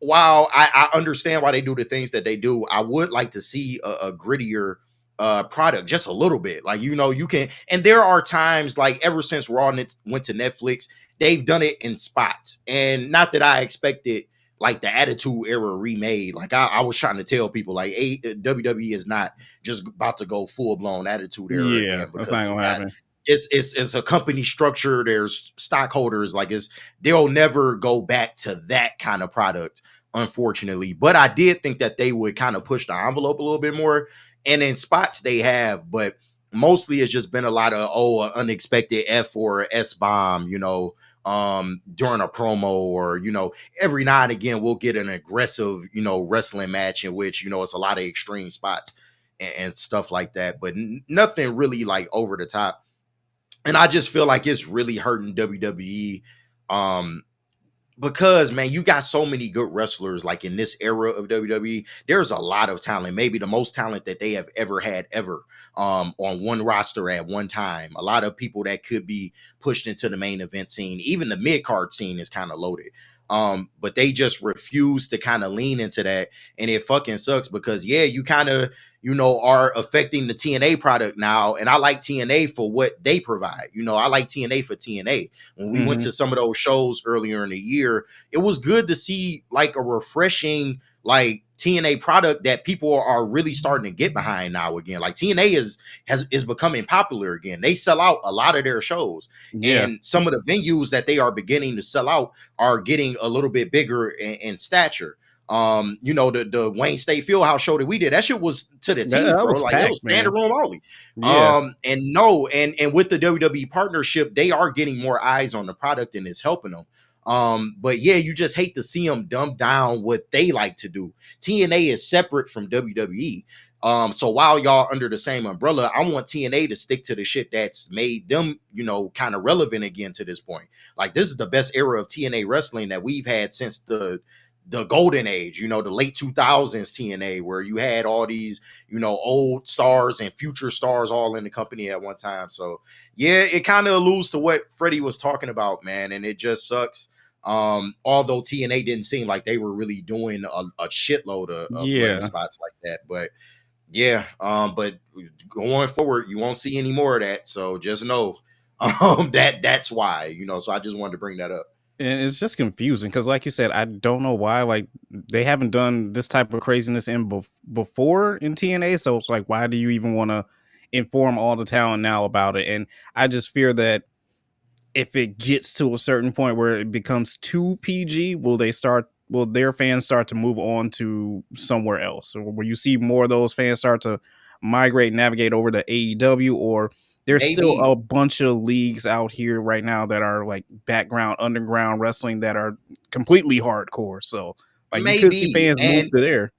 while I understand why they do the things that they do, I would like to see a grittier product just a little bit. Like you can, and there are times like ever since Raw went to Netflix, they've done it in spots. And not that I expected like the Attitude Era remade. Like I was trying to tell people, like WWE is not just about to go full blown Attitude Era Yeah, again, that's because not they gonna got happen. it's a company structure. There's stockholders. Like they'll never go back to that kind of product, unfortunately. But I did think that they would kind of push the envelope a little bit more, and in spots they have, but mostly it's just been a lot of an unexpected F or S bomb, during a promo, or every now and again we'll get an aggressive, wrestling match in which it's a lot of extreme spots and stuff like that, but nothing really like over the top. And I just feel like it's really hurting WWE. Um, because man, you got so many good wrestlers like in this era of WWE. There's a lot of talent, maybe the most talent that they have ever had ever, on one roster at one time. A lot of people that could be pushed into the main event scene. Even the mid-card scene is kind of loaded. But they just refuse to kind of lean into that, and it fucking sucks because yeah, you kind of are affecting the TNA product now. And I like TNA for what they provide. I like TNA for TNA. When we went Mhm. to some of those shows earlier in the year, it was good to see like a refreshing like TNA product that people are really starting to get behind now again. Like TNA is becoming popular again. They sell out a lot of their shows, Yeah. and some of the venues that they are beginning to sell out are getting a little bit bigger in stature. The Wayne State Fieldhouse show that we did, that shit was to the That teeth, that bro. was Like it was packed, standing man. room only. Yeah. And no, and with the WWE partnership, they are getting more eyes on the product and it's helping them. But yeah, you just hate to see them dumb down what they like to do. TNA is separate from WWE. So while y'all under the same umbrella, I want TNA to stick to the shit that's made them, kind of relevant again to this point. Like this is the best era of TNA wrestling that we've had since the golden age, the late 2000s TNA, where you had all these, old stars and future stars all in the company at one time. So yeah, it kind of alludes to what Freddie was talking about, man, and it just sucks. Although TNA didn't seem like they were really doing a shitload of bloody Yeah. spots like that, but yeah, but going forward, you won't see any more of that. So just know, that's why, So I just wanted to bring that up. And it's just confusing because, like you said, I don't know why. Like they haven't done this type of craziness in before in TNA, so it's like, why do you even want to inform all the talent now about it? And I just fear that if it gets to a certain point where it becomes too PG, will their fans start to move on to somewhere else? Or will you see more of those fans start to migrate, navigate over to AEW? Or there's still Maybe, a bunch of leagues out here right now that are like background underground wrestling that are completely hardcore. So like you could see maybe, fans move to there.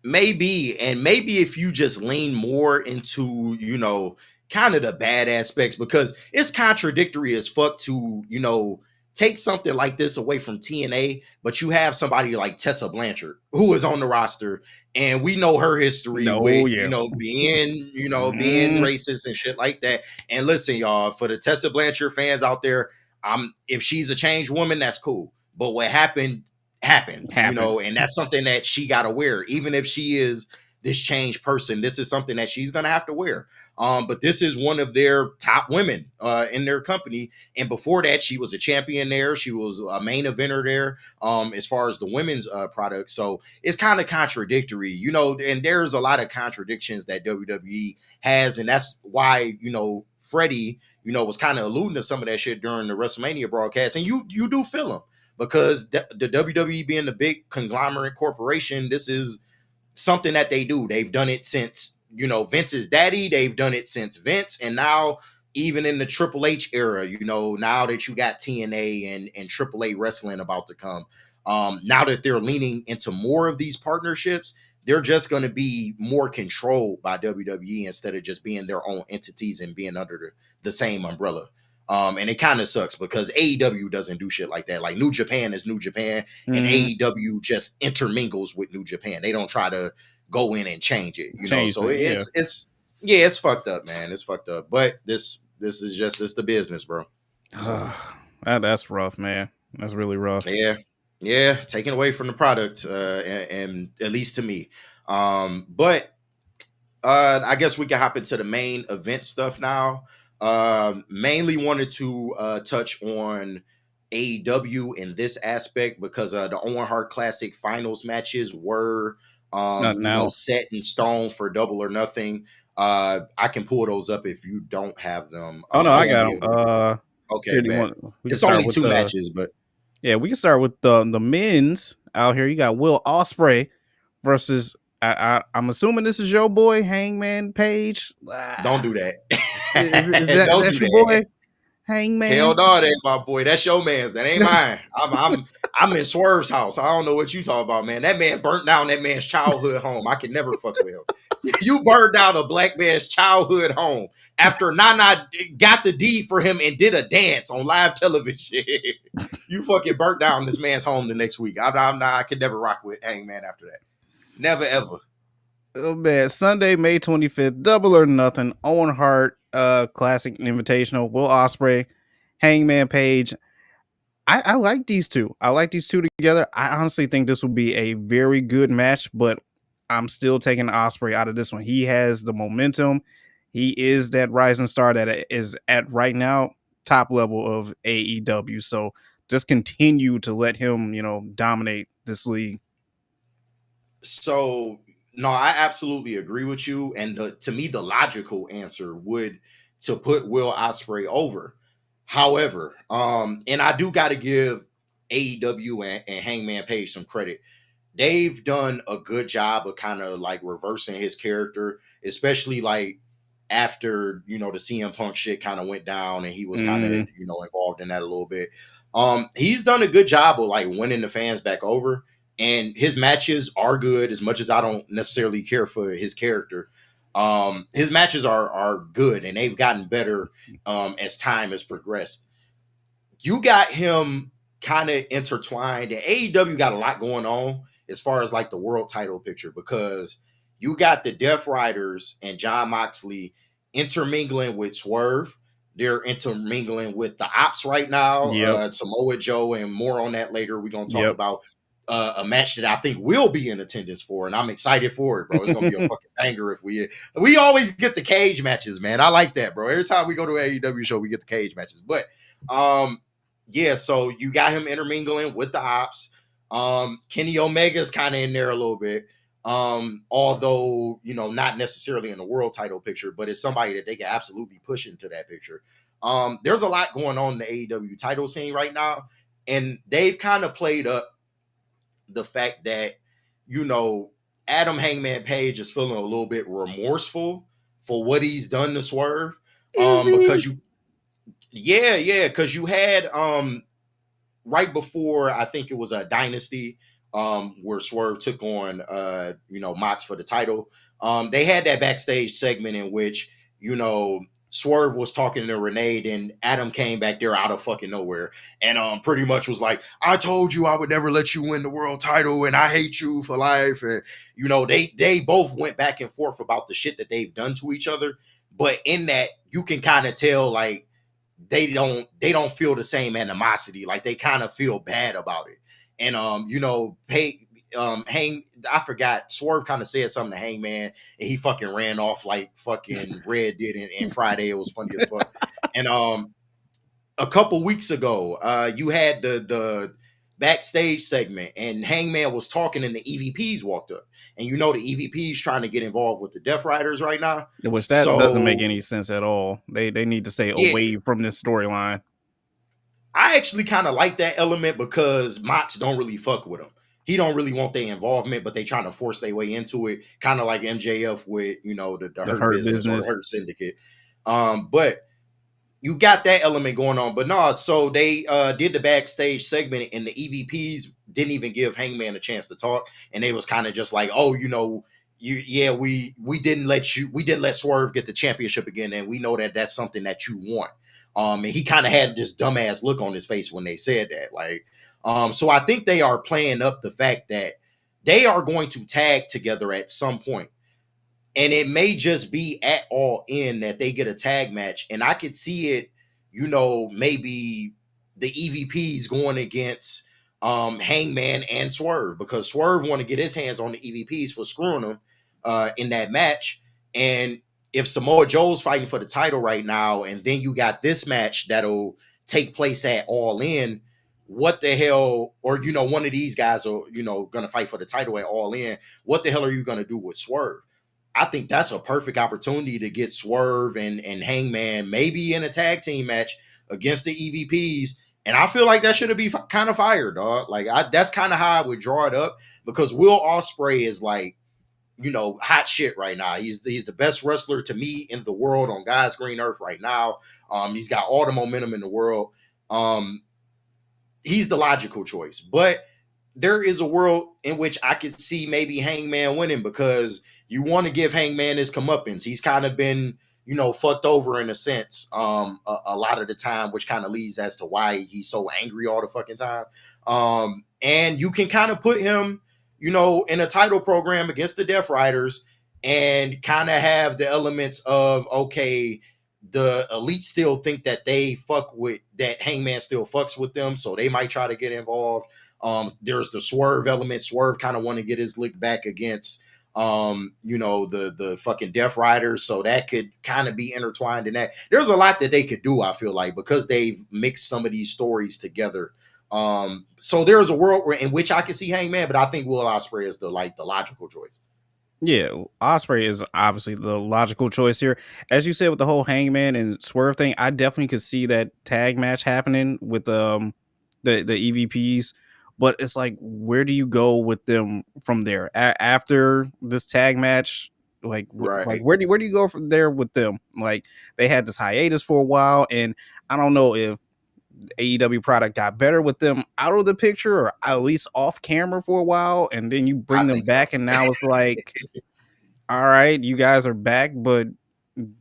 maybe if you just lean more into, kind of the bad aspects, because it's contradictory as fuck to, take something like this away from TNA, but you have somebody like Tessa Blanchard who is on the roster, and we know her history No, with, yeah. being Mm, racist and shit like that. And listen, y'all, for the Tessa Blanchard fans out there, if she's a changed woman, that's cool. But what happened, happened. and that's something that she got to wear. Even if she is this changed person, this is something that she's gonna have to wear. But this is one of their top women in their company, and before that, she was a champion there. She was a main eventer there, as far as the women's product. So it's kind of contradictory, and there's a lot of contradictions that WWE has, and that's why Freddie, was kind of alluding to some of that shit during the WrestleMania broadcast, and you do feel him because the WWE being the big conglomerate corporation, this is something that they do. They've done it since, Vince's daddy. They've done it since Vince. And now, even in the Triple H era, now that you got TNA and Triple A wrestling about to come, now that they're leaning into more of these partnerships, they're just going to be more controlled by WWE instead of just being their own entities and being under the same umbrella. And it kind of sucks because AEW doesn't do shit like that. Like New Japan is New Japan, and Mhm. AEW just intermingles with New Japan. They don't try to go in and change it, Change So that. Yeah. it's yeah, it's fucked up, man. It's fucked up. But this is just it's the business, bro. So That's rough, man. That's really rough. yeah, yeah, taken away from the product, and at least to me. But I guess we can hop into the main event stuff now. Mainly wanted to touch on AEW in this aspect because the Owen Hart Classic Finals matches were, Not now. set in stone for Double or Nothing. I can pull those up if you don't have them. Oh no, I I won't got be them. able to do it. Okay, Here, do you bet. want? We can It's start only with two the. matches, but Yeah, we can start with the men's out here. You got Will Ospreay versus. I'm assuming this is your boy Hangman Page. don't do that. Is that Don't do that's your that. boy Hell Hangman? no, that ain't my boy. That's your man's. That ain't mine. I'm in Swerve's house. I don't know what you talking about, man. That man burnt down that man's childhood home. I can never fuck with him. You burned down a black man's childhood home after Nana got the deed for him and did a dance on live television. You fucking burnt down this man's home the next week. I'm not. I could never rock with Hangman after that. Never ever. Oh man, Sunday, May 25th, Double or Nothing, Owen Hart, Classic Invitational, Will Ospreay, Hangman Page. I like these two. I like these two together. I honestly think this will be a very good match, but I'm still taking Ospreay out of this one. He has the momentum. He is that rising star that is at right now top level of AEW. So just continue to let him, dominate this league. So no, I absolutely agree with you. And to me, the logical answer would to put Will Ospreay over. However, and I do got to give AEW and Hangman Page some credit. They've done a good job of kind of like reversing his character, especially like after the CM Punk shit kind of went down and he was kind of Mm, involved in that a little bit. He's done a good job of like winning the fans back over, and his matches are good as much as I don't necessarily care for his character. His matches are good and they've gotten better as time has progressed. You got him kind of intertwined, and AEW got a lot going on as far as like the world title picture because you got the Death Riders and John Moxley intermingling with Swerve. They're intermingling with the Ops right now, yep. Samoa Joe, and more on that later. We're gonna talk Yep. about a match that I think will be in attendance for, and I'm excited for it, bro. It's gonna be a fucking banger if we always get the cage matches, man. I like that, bro. Every time we go to an AEW show, we get the cage matches. But yeah, so you got him intermingling with the Ops. Kenny Omega's kind of in there a little bit. Although, not necessarily in the world title picture, but it's somebody that they can absolutely push into that picture. There's a lot going on in the AEW title scene right now, and they've kind of played up the fact that, you know, Adam Hangman Page is feeling a little bit remorseful for what he's done to Swerve. Is Because he? you yeah, because you had right before I think it was a Dynasty, where Swerve took on Mox for the title. They had that backstage segment in which, you know, Swerve was talking to Renee, and Adam came back there out of fucking nowhere and pretty much was like, I told you I would never let you win the world title and I hate you for life. And they both went back and forth about the shit that they've done to each other. But in that, you can kind of tell like they don't feel the same animosity. Like they kind of feel bad about it. And Hang I forgot Swerve kind of said something to Hangman and he fucking ran off like fucking Red did in Friday. It was funny as fuck. And a couple weeks ago, you had the backstage segment and Hangman was talking and the EVPs walked up. And the EVPs trying to get involved with the Death Riders right now. Which that doesn't make So any sense at all. They need to stay yeah, away from this storyline. I actually kind of like that element because Mox don't really fuck with him. He don't really want their involvement, but they trying to force their way into it, kind of like MJF with the The Hurt Hurt Business or the Business. Hurt Syndicate. But you got that element going on. But no, so they did the backstage segment, and the EVPs didn't even give Hangman a chance to talk, and they was kind of just like, oh, we didn't let Swerve get the championship again, and we know that that's something that you want. And he kind of had this dumbass look on his face when they said that. Like, so I think they are playing up the fact that they are going to tag together at some point, and it may just be at All In that they get a tag match, and I could see it, maybe the EVPs going against Hangman and Swerve because Swerve want to get his hands on the EVPs for screwing them in that match. And if Samoa Joe's fighting for the title right now, and then you got this match that'll take place at All In, what the hell, or one of these guys are gonna fight for the title at All In. What the hell are you gonna do with Swerve? I think that's a perfect opportunity to get Swerve and Hangman maybe in a tag team match against the EVPs. And I feel like that should be kind of fire, dog. Like that's kind of how I would draw it up, because Will Ospreay is like, hot shit right now. He's the best wrestler to me in the world on God's green earth right now. He's got all the momentum in the world. Um, he's the logical choice. But there is a world in which I could see maybe Hangman winning, because you want to give Hangman his comeuppance. He's kind of been, fucked over in a sense, a lot of the time, which kind of leads as to why he's so angry all the fucking time. And you can kind of put him, in a title program against the Death Riders, and kind of have the elements of, okay, the elite still think that that Hangman still fucks with them, so they might try to get involved. There's the Swerve element. Swerve kind of want to get his lick back against the fucking Death Riders, so that could kind of be intertwined in that. There's a lot that they could do, I feel like, because they've mixed some of these stories together. So there's a world in which I can see Hangman, but I think Will Ospreay is the logical choice. Yeah, Osprey is obviously the logical choice here. As you said with the whole Hangman and Swerve thing, I definitely could see that tag match happening with the EVPs. But it's like, where do you go with them from there after this tag match? Like Right. where do you go from there with them? Like they had this hiatus for a while, and I don't know if AEW product got better with them out of the picture or at least off camera for a while, and then you I bring them think so. back, and now it's like, all right, you guys are back, but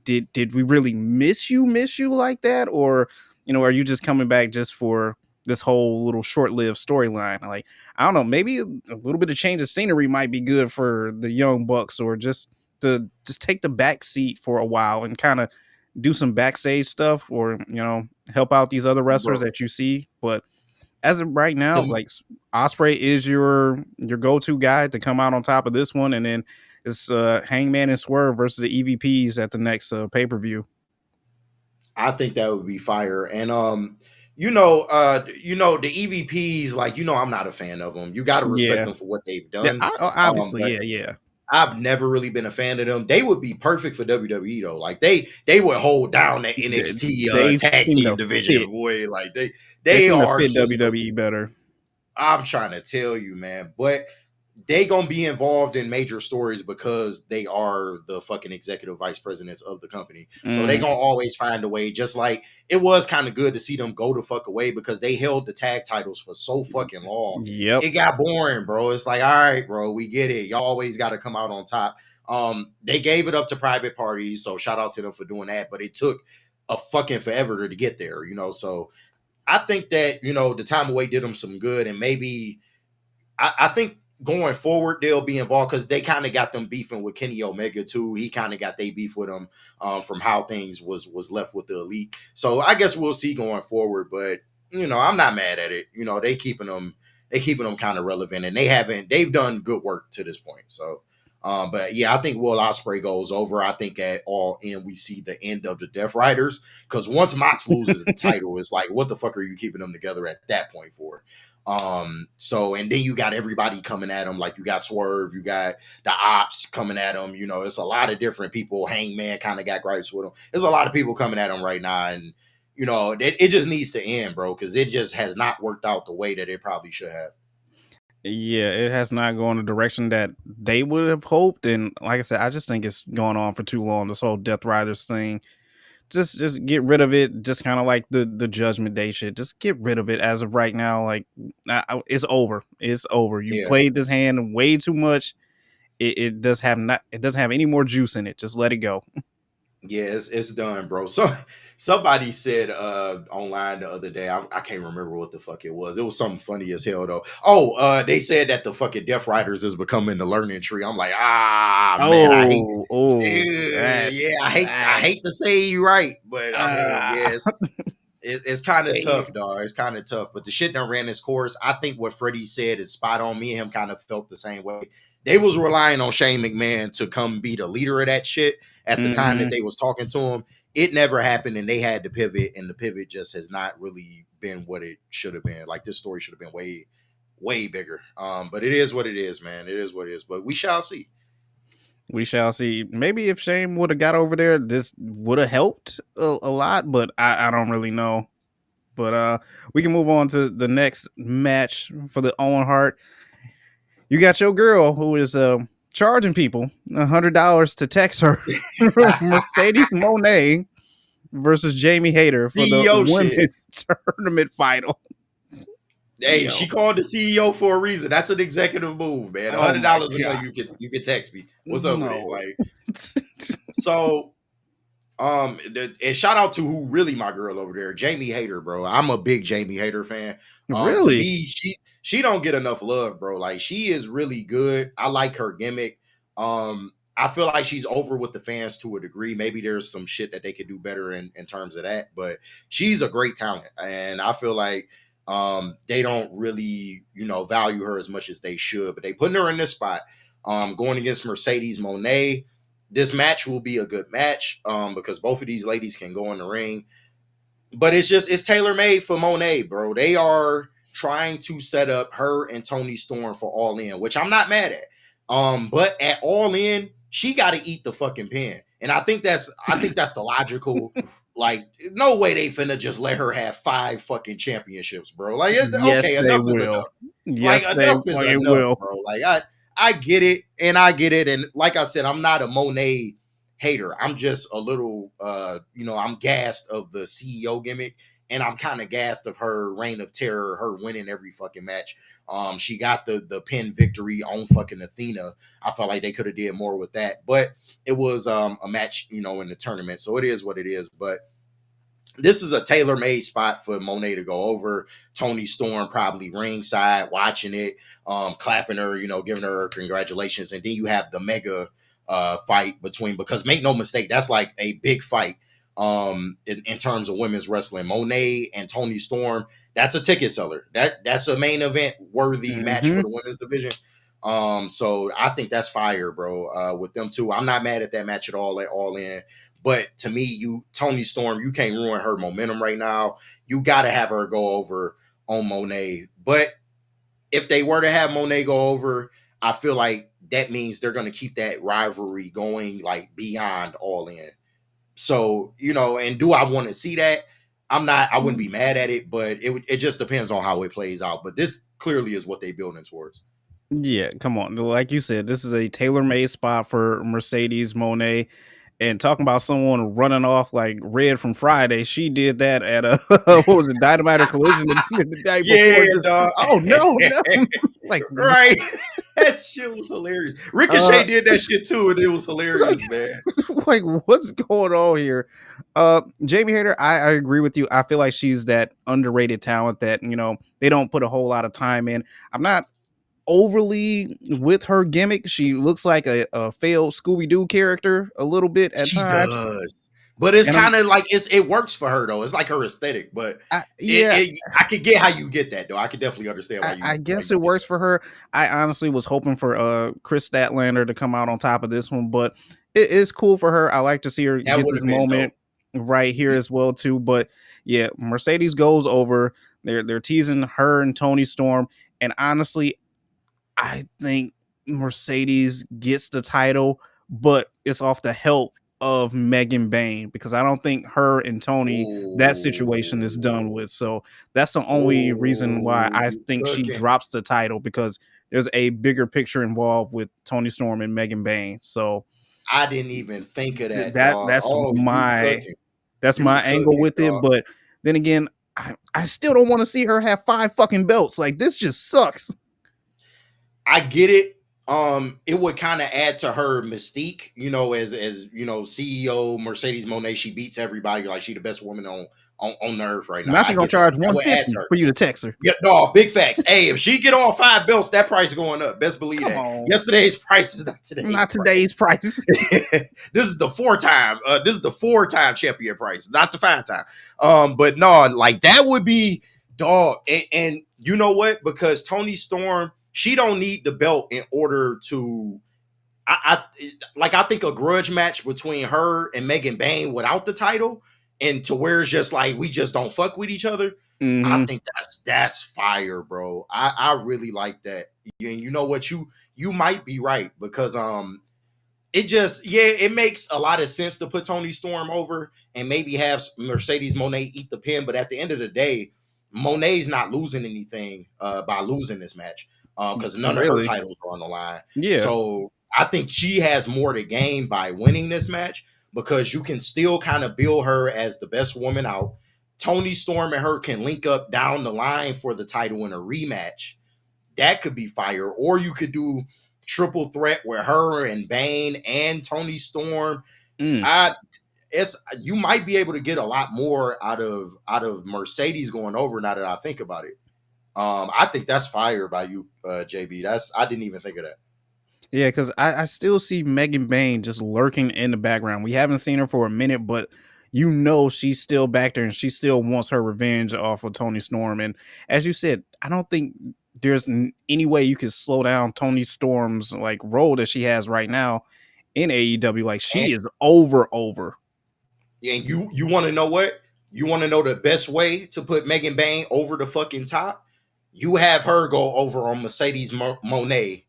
did we really miss you like that, or are you just coming back just for this whole little short-lived storyline? Like, I don't know, maybe a little bit of change of scenery might be good for the young bucks, or just take the back seat for a while and kind of do some backstage stuff, or help out these other wrestlers Bro. that you see. But as of right now, To like, Osprey is your go-to guy to come out on top of this one, and then it's Hangman and Swerve versus the EVPs at the next pay-per-view. I think that would be fire. And the EVPs, like, I'm not a fan of them. You got to respect Yeah, them for what they've yeah, done. obviously, But yeah, yeah. I've never really been a fan of them. They would be perfect for WWE though. Like they would hold down the NXT They tag seem to team division, fit. boy. Like they They they seem to are fit just the WWE better. I'm trying to tell you, man. But they gonna be involved in major stories because they are the fucking executive vice presidents of the company. So they Mhm. gonna always find a way. Just like it was kind of good to see them go the fuck away, because they held the tag titles for so fucking long. Yep. It got boring, bro. It's like, all right, bro, we get it. Y'all always got to come out on top. They gave it up to private parties, so shout out to them for doing that. But it took a fucking forever to get there. So I think that the time away did them some good, and maybe I think going forward they'll be involved, because they kind of got them beefing with Kenny Omega too. He kind of got they beef with him, from how things was left with the elite. So I guess we'll see going forward. But I'm not mad at it. They keeping them kind of relevant, and they've done good work to this point. So. But yeah, I think Will Ospreay goes over. I think at All In we see the end of the Death Riders, because once Mox loses the title, it's like, what the fuck are you keeping them together at that point for? So, and then you got everybody coming at him, like you got Swerve, you got the Ops coming at him. It's a lot of different people. Hangman kind of got gripes with him. There's a lot of people coming at him right now, and it just needs to end, bro, because it just has not worked out the way that it probably should have. Yeah, it has not gone the direction that they would have hoped, and like I said, I just think it's going on for too long. This whole Death Riders thing, just get rid of it. Just kind of like the Judgment Day shit. Just get rid of it as of right now. Like, it's over. It's over. You Yeah. played this hand way too much. It doesn't have any more juice in it. Just let it go. Yeah, it's done, bro. So somebody said online the other day, I can't remember what the fuck it was. It was something funny as hell though. Oh, they said that the fucking Death Riders is becoming the learning tree. I'm like, man, I hate yeah, I hate to say you right, but I mean, ah, yes, it's kind of tough, damn. dog. It's kind of tough, but the shit done ran its course. I think what Freddie said is spot on. Me and him kind of felt the same way. They was relying on Shane McMahon to come be the leader of that shit at the time that Mhm. they was talking to him. It never happened, and they had to pivot, and the pivot just has not really been what it should have been. Like, this story should have been way bigger. But it is what it is, man. It is what it is. But we shall see. We shall see. Maybe if Shane would have got over there, this would have helped a lot, but I don't really know. But we can move on to the next match for the Owen Hart. You got your girl who is charging people $100 to text her, Mercedes Monet versus Jamie Hayter for the CEO shit. women's tournament final. Hey, Yo. she called the CEO for a reason. That's an executive move, man. Oh my $100 a god. month, you can text me. What's up with it? No. Like, so and shout out to who really my girl over there, Jamie Hayter, bro. I'm a big Jamie Hayter fan. To Really? me, she don't get enough love, bro. Like, she is really good. I like her gimmick. I feel like she's over with the fans to a degree. Maybe there's some shit that they could do better in terms of that, but she's a great talent, and I feel like they don't really, value her as much as they should. But they putting her in this spot, going against Mercedes Monet. This match will be a good match, because both of these ladies can go in the ring. But it's tailor made for Monet, bro. They are trying to set up her and Toni Storm for All In, which I'm not mad at. But at All In, she got to eat the fucking pin, and I think that's the logical. Like, no way they finna just let her have 5 fucking championships, bro. Like, Yes, okay, they enough is enough. will. Like, Yes, they enough is fucking enough, will. bro. Like, I get it, and I get it, and like I said, I'm not a Monet hater. I'm just a little, I'm gassed of the CEO gimmick, and I'm kind of gassed of her reign of terror, her winning every fucking match. She got the pin victory on fucking Athena. I felt like they could have did more with that, but it was a match, in the tournament, so it is what it is. But this is a tailor-made spot for Monet to go over. Toni Storm probably ringside watching it, clapping her, giving her congratulations. And then you have the mega fight between, because make no mistake, that's like a big fight in terms of women's wrestling. Monet and Toni Storm, that's a ticket seller. That's a main event worthy match for Mm-hmm. the women's division. So I think that's fire, bro. With them two, I'm not mad at that match at All In. But to me, Toni Storm, you can't ruin her momentum right now. You got to have her go over on Monet. But if they were to have Monet go over, I feel like that means they're going to keep that rivalry going, like, beyond All In. So, and do I want to see that? I wouldn't be mad at it, but it just depends on how it plays out. But this clearly is what they're building towards. Yeah, come on. Like you said, this is a tailor-made spot for Mercedes Monet. And talking about someone running off like Red from Friday, she did that at a what was it, Dynamite or Collision the day Yeah, before. Just, dog. oh no. Like Right. That shit was hilarious. Ricochet did that shit too, and it was hilarious, man. like what's going on here? Jamie Hayter, I agree with you. I feel like she's that underrated talent that, they don't put a whole lot of time in. I'm not overly with her gimmick. She looks like a failed Scooby-Doo character a little bit at She times. does. But it's And I'm kind of like it works for her though. It's like her aesthetic, but yeah, I could get how you get that though. I could definitely understand I why guess you it get works that. for her. I honestly was hoping for Chris Statlander to come out on top of this one, but it is cool for her. I like to see her That get would this have been moment dope. right here Mhm. as well too. But yeah, Mercedes goes over. They're teasing her and Toni Storm, and honestly, I think Mercedes gets the title, but it's off the help of Megan Bain because I don't think her and Tony that situation is done Oh, with. So that's the only reason why oh, I you think she cooking. drops the title because there's a bigger picture involved with Tony Storm and Megan Bain. So I didn't even think of that, that dog. that's Oh, you my cooking. that's You my angle cooking, with it. dog. But then again, I still don't want to see her have 5 fucking belts. Like this just sucks. I get it. It would kind of add to her mystique, as CEO Mercedes Monet. She beats everybody, like she the best woman on earth right now. Now I she's gonna get that. charge That would add to 150 her. for you to text her. Yeah, no, big facts. Hey, if she get all 5 belts, that price is going up. Best believe Come that. on. Yesterday's price is not today's Not price. today's price. This is the 4-time. This is the 4-time champion price, not the 5-time. But no, like that would be dog. And you know what? Because Toni Storm, she don't need the belt in order to. I think a grudge match between her and Megan Bain without the title. and to where it's just like we just don't fuck with each other. I Hmm. think that's fire, bro. I really like that. And you know what, you might be right because it just, yeah, it makes a lot of sense to put Tony Storm over and maybe have Mercedes Moné eat the pin. But at the end of the day, Monet's not losing anything by losing this match because none of her Really? titles are on the line. Yeah. So I think she has more to gain by winning this match because you can still kind of bill her as the best woman out. Tony Storm and her can link up down the line for the title in a rematch. That could be fire. Or you could do triple threat with her and Bane and Tony Storm. Mm. I it's you might be able to get a lot more out of Mercedes going over now that I think about it. I think that's fire by you, JB. That's I didn't even think of that. Yeah, because I still see Megan Bain just lurking in the background. We haven't seen her for a minute, but you know she's still back there and she still wants her revenge off of Tony Storm. And as you said, I don't think there's any way you can slow down Tony Storm's like role that she has right now in AEW. Like And, she is over. and you want to know what? You want to know the best way to put Megan Bain over the fucking top? You have her go over on Mercedes Monet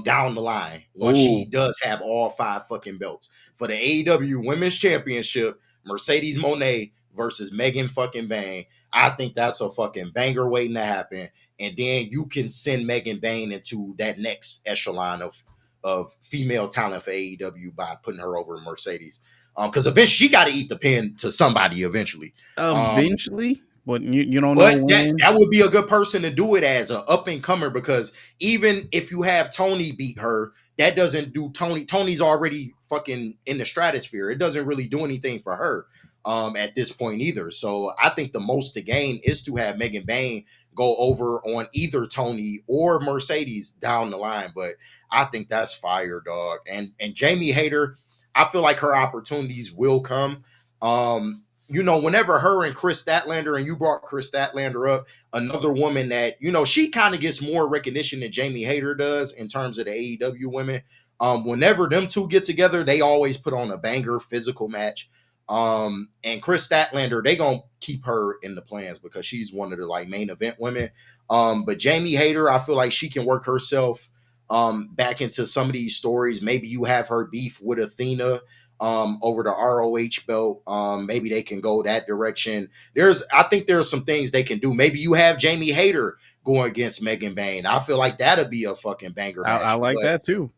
down the line once she Oh, does have all 5 fucking belts for the AEW Women's Championship. Mercedes Monet versus Megan fucking Bain. I think that's a fucking banger waiting to happen. And then you can send Megan Bain into that next echelon of female talent for AEW by putting her over Mercedes. Because eventually she got to eat the pin to somebody eventually. Um, eventually, but you don't know but that when. that would be a good person to do it as a up and comer because even if you have Tony beat her, that doesn't do Tony. Tony's already fucking in the stratosphere. It doesn't really do anything for her at this point either. So I think the most to gain is to have Megan Bain go over on either Tony or Mercedes down the line. But I think that's fire, dog. And Jamie Hayter, I feel like her opportunities will come. Whenever her and Chris Statlander, and you brought Chris Statlander up, another woman that, she kind of gets more recognition than Jamie Hayter does in terms of the AEW women. Whenever them two get together, they always put on a banger physical match. And Chris Statlander, they gonna keep her in the plans because she's one of the like main event women. But Jamie Hayter, I feel like she can work herself back into some of these stories. Maybe you have her beef with Athena over the ROH belt. Maybe they can go that direction. I think there's some things they can do. Maybe you have Jamie Hayter going against Megan Bain. I feel like that'd be a fucking banger I match. like But that too.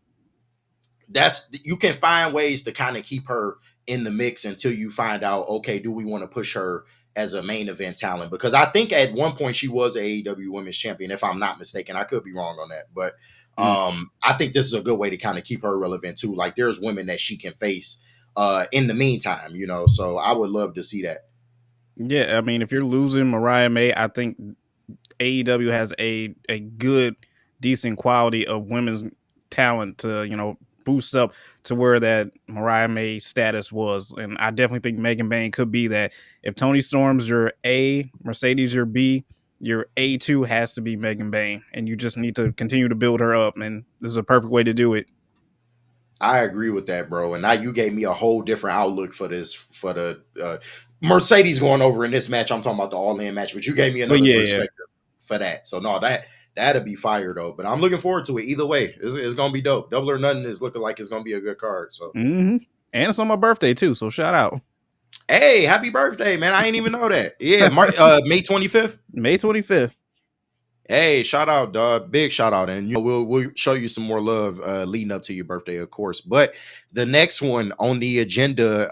you can find ways to kind of keep her in the mix until you find out, okay, do we want to push her as a main event talent? Because I think at one point she was AEW Women's Champion, if I'm not mistaken. I could be wrong on that, but Mm. I think this is a good way to kind of keep her relevant too. Like there's women that she can face in the meantime, So I would love to see that. Yeah, I mean, if you're losing Mariah May, I think AEW has a good, decent quality of women's talent to boost up to where that Mariah May status was, and I definitely think Megan Bain could be that. If Tony Storm's your A, Mercedes your B, your A2 has to be Megan Bain, and you just need to continue to build her up, and this is a perfect way to do it. I agree with that, bro. And now you gave me a whole different outlook for this, for the Mercedes going over in this match. I'm talking about the All In match, but you gave me But another yeah, perspective for that. So no, that'd be fire though. But I'm looking forward to it either way. It's gonna be dope. Double or Nothing is looking like it's gonna be a good card. So and it's on my birthday too, so shout out. hey, happy birthday, man! I didn't even know that. Yeah, May 25th. May 25th. Hey, shout out, dog. Big shout out. And we'll show you some more love leading up to your birthday, of course. But the next one on the agenda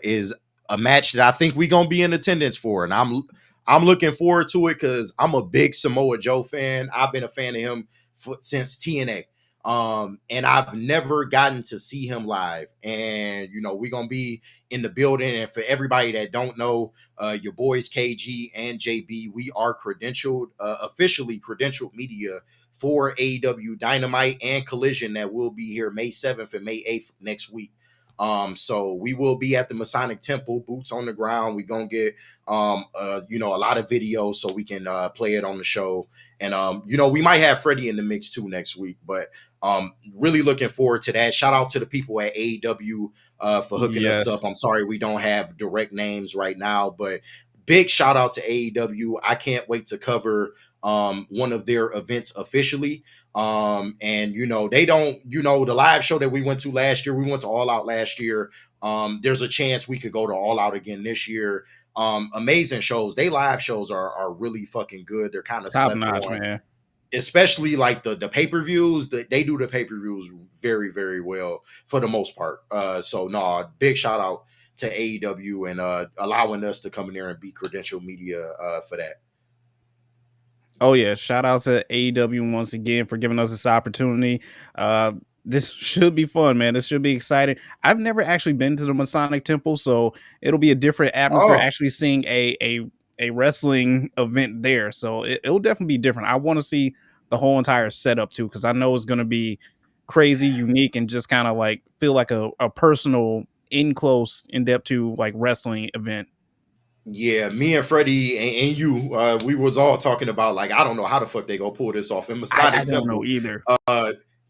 is a match that I think we're gonna be in attendance for. And I'm looking forward to it because I'm a big Samoa Joe fan. I've been a fan of him since TNA. And I've never gotten to see him live. And we're gonna be in the building. And for everybody that don't know, your boys KG and JB, we are credentialed, officially credentialed media for AEW Dynamite and Collision that will be here May 7th and May 8th next week. So we will be at the Masonic Temple, boots on the ground. We're gonna get a lot of videos so we can play it on the show. And we might have Freddie in the mix too next week. But really looking forward to that. Shout out to the people at AEW for hooking us Yes. up. I'm sorry we don't have direct names right now, but big shout out to AEW. I can't wait to cover one of their events officially. And they don't, the live show that we went to last year, we went to All Out last year. There's a chance we could go to All Out again this year. Amazing shows. They live shows are really fucking good. They're kind of Top slept notch, on, man. especially like the pay-per-views. They do the pay-per-views very, very well for the most part. So no, big shout out to AEW and allowing us to come in there and be credential media for that. Oh yeah, shout out to AEW once again for giving us this opportunity. This should be fun, man. This should be exciting. I've never actually been to the Masonic Temple, so it'll be a different atmosphere Oh, actually seeing a wrestling event there. So it'll definitely be different. I want to see the whole entire setup too, because I know it's going to be crazy, unique, and just kind of like feel like a personal, in close, in depth to like wrestling event. yeah, me and Freddie and you, we was all talking about like I don't know how the fuck they gonna pull this off in I Masonic don't know Temple. either.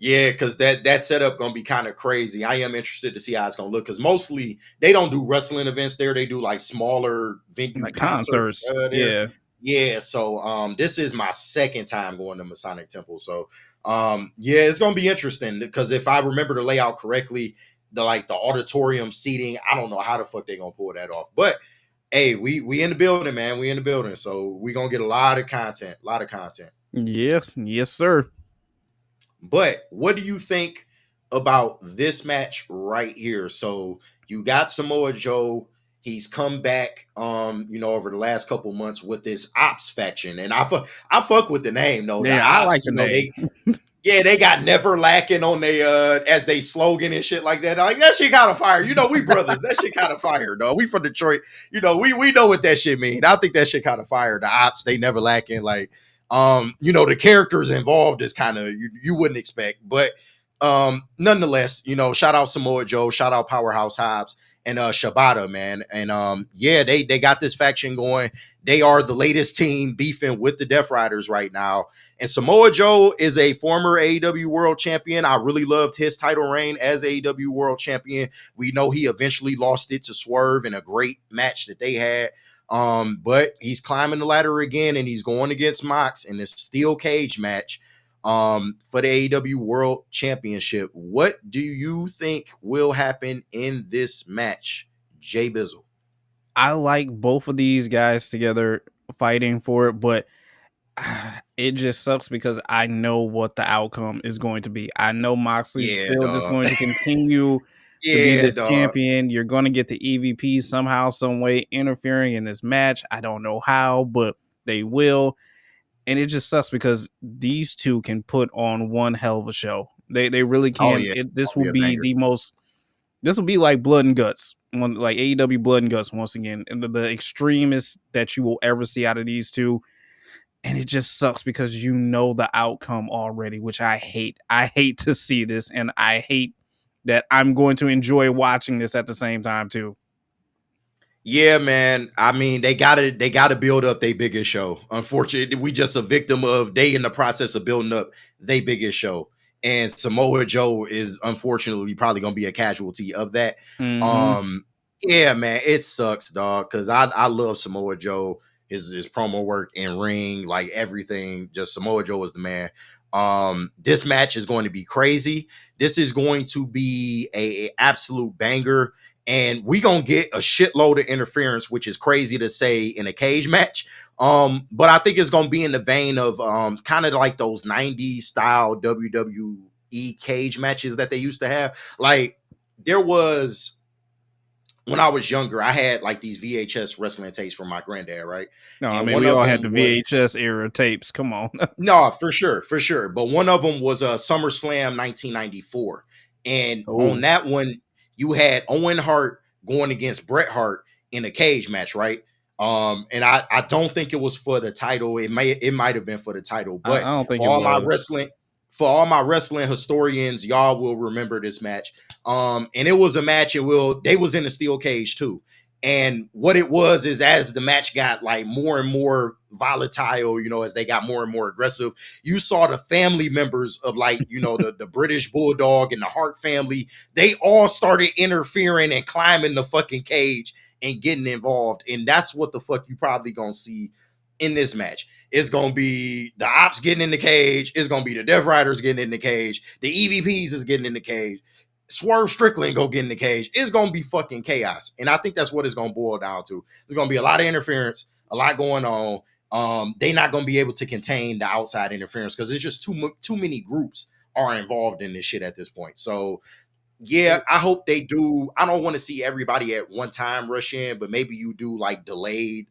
Yeah, because that setup gonna be kind of crazy. I am interested to see how it's gonna look because mostly they don't do wrestling events there. They do like smaller venue Like concerts concerts, there. yeah. Yeah, so this is my second time going to Masonic Temple. So yeah, it's gonna be interesting because if I remember the layout correctly, the auditorium seating, I don't know how the fuck they gonna pull that off. But hey, we in the building, man. We in the building. So we gonna get a lot of content, a lot of content. Yes, yes, sir. But what do you think about this match right here? So you got Samoa Joe. He's come back, over the last couple months with this Ops faction, and I fuck with the name though. The Yeah, I like Ops, the name. they got never lacking on they as they slogan and shit like that. Like that shit kind of fire. We brothers. That shit kind of fire, though. We from Detroit. We know what that shit mean. I think that shit kind of fire. The Ops, they never lacking. Like the characters involved is kind of you wouldn't expect. But nonetheless, shout out Samoa Joe, shout out Powerhouse Hobbs and Shibata, man. And yeah, they got this faction going. They are the latest team beefing with the Death Riders right now. And Samoa Joe is a former AEW World Champion. I really loved his title reign as AEW World Champion. We know he eventually lost it to Swerve in a great match that they had. But he's climbing the ladder again, and he's going against Mox in this steel cage match for the AEW World Championship. What do you think will happen in this match, Jay Bizzle? I like both of these guys together fighting for it, but it just sucks because I know what the outcome is going to be. I know Moxley's Yeah, still just dog. going to continue to be Yeah, the dog. champion. You're going to get the EVP somehow, some way interfering in this match. I don't know how, but they will. And it just sucks because these two can put on one hell of a show. They really Oh can. yeah, This gonna will be a be banger. the most. This will be like Blood and Guts, like AEW Blood and Guts once again, and the extremist that you will ever see out of these two. And it just sucks because you know the outcome already, which I hate. I hate to see this, and I hate that I'm going to enjoy watching this at the same time too. Yeah, man. I mean, they gotta build up their biggest show. Unfortunately, we just a victim of they in the process of building up their biggest show. And Samoa Joe is unfortunately probably gonna be a casualty of that. Mm-hmm. Um, yeah, man, it sucks, dog. Cause I love Samoa Joe, his promo work in ring, like everything. Just Samoa Joe is the man. This match is going to be crazy. This is going to be a absolute banger and we gonna get a shitload of interference, which is crazy to say in a cage match. But I think it's gonna be in the vein of kind of like those 90s style WWE cage matches that they used to have. Like there was when I was younger, I had like these VHS wrestling tapes from my granddad, right? No, I And mean one we of all had them the was VHS era tapes. Come on. no, for sure, for sure. But one of them was a SummerSlam 1994, and on Oh, that one, you had Owen Hart going against Bret Hart in a cage match, right? And I don't think it was for the title. It might have been for the title, I but don't think for it all my was. wrestling for all my wrestling historians, y'all will remember this match. And it was a match, they was in a steel cage too. And what it was is, as the match got like more and more volatile, as they got more and more aggressive, you saw the family members of, like, the British Bulldog and the Hart family, they all started interfering and climbing the fucking cage and getting involved. And that's what the fuck you probably gonna see in this match. It's gonna be the Ops getting in the cage. It's gonna be the Death Riders getting in the cage. The EVPs is getting in the cage. Swerve Strickland go get in the cage. It's gonna be fucking chaos, and I think that's what it's gonna boil down to. There's gonna be a lot of interference, a lot going on. They're not gonna be able to contain the outside interference because it's just too many groups are involved in this shit at this point. So yeah, I hope they do. I don't want to see everybody at one time rush in, but maybe you do like delayed.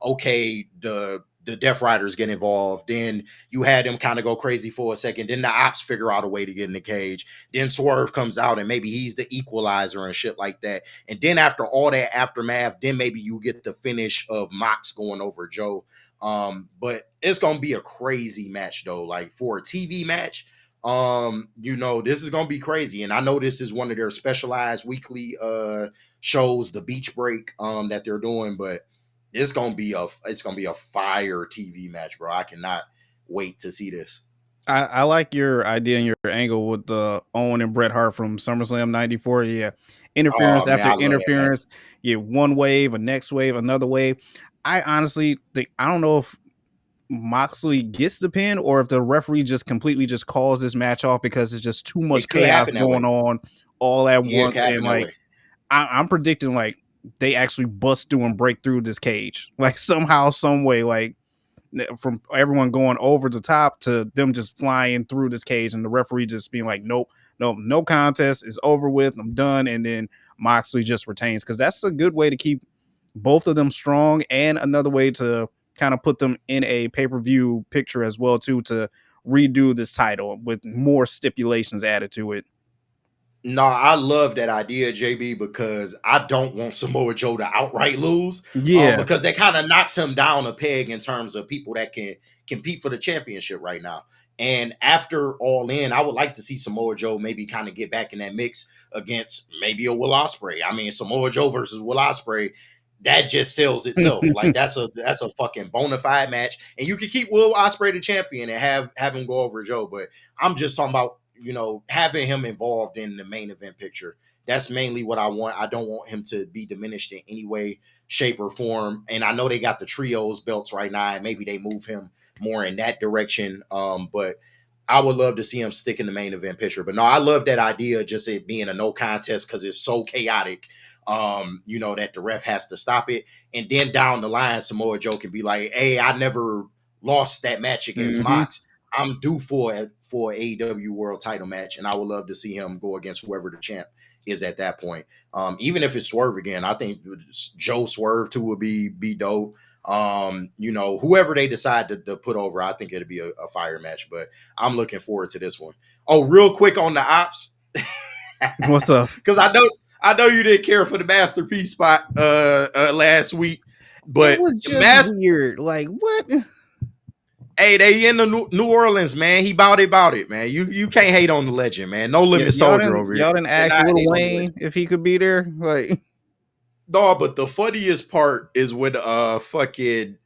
Okay, the Death Riders get involved, then you had them kind of go crazy for a second, then the Ops figure out a way to get in the cage, then Swerve comes out and maybe he's the equalizer and shit like that, and then after all that aftermath, then maybe you get the finish of Mox going over Joe. But it's gonna be a crazy match though, like for a TV match. This is gonna be crazy, and I know this is one of their specialized weekly shows, the Beach Break, that they're doing, but it's gonna be a fire TV match, bro. I cannot wait to see this. I like your idea and your angle with the Owen and Bret Hart from SummerSlam '94. Yeah, interference Oh man, after I love that match. interference. Yeah, one wave, a next wave, another wave. I honestly think, I don't know if Moxley gets the pin or if the referee just completely just calls this match off because it's just too much It could chaos happen that going way. on all at Yeah, it once. could And happen that like, way. I'm predicting like they actually bust through and break through this cage, like somehow, some way, like from everyone going over the top to them just flying through this cage and the referee just being like, nope, nope, no contest is over with, I'm done. And then Moxley just retains, because that's a good way to keep both of them strong, and another way to kind of put them in a pay-per-view picture as well too, to redo this title with more stipulations added to it. No, I love that idea, JB, because I don't want Samoa Joe to outright lose. Yeah. Because that kind of knocks him down a peg in terms of people that can compete for the championship right now. And after All In, I would like to see Samoa Joe maybe kind of get back in that mix against maybe a Will Ospreay. I mean, Samoa Joe versus Will Ospreay, that just sells itself. Like that's a fucking bona fide match, and you can keep Will Ospreay the champion and have him go over Joe. But I'm just talking about, having him involved in the main event picture. That's mainly what I want. I don't want him to be diminished in any way, shape, or form. And I know they got the trios belts right now, and maybe they move him more in that direction. But I would love to see him stick in the main event picture. But no, I love that idea, just it being a no contest because it's so chaotic. That the ref has to stop it. And then down the line, Samoa Joe can be like, hey, I never lost that match against Mm-hmm. Mox. I'm due for AEW World Title match, and I would love to see him go against whoever the champ is at that point. Even if it's Swerve again, I think Joe Swerve too would be dope. Whoever they decide to put over, I think it'd be a fire match. But I'm looking forward to this one. Oh, real quick on the Ops, What's up? because I know you didn't care for the Masterpiece spot last week, It but was just Master. weird. Like, what? Hey, they in the New Orleans, man. He bout it, man. You can't hate on the legend, man. No Yeah, limit soldier over here. y'all didn't You ask cannot Lil hate on the legend. Wayne if he could be there. Like, No, but the funniest part is when fucking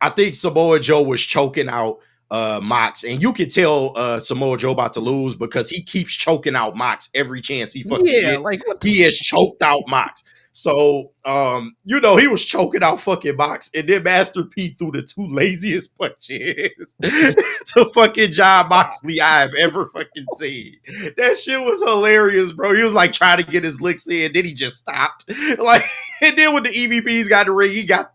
I think Samoa Joe was choking out Mox, and you could tell Samoa Joe about to lose because he keeps choking out Mox every chance he fucking yeah, gets. like what the He has choked out Mox. So he was choking out fucking Mox, and then Master P threw the two laziest punches to fucking John Moxley I've ever fucking seen. That shit was hilarious, bro. He was like trying to get his licks in, then he just stopped. Like, and then when the EVPs got the ring, he got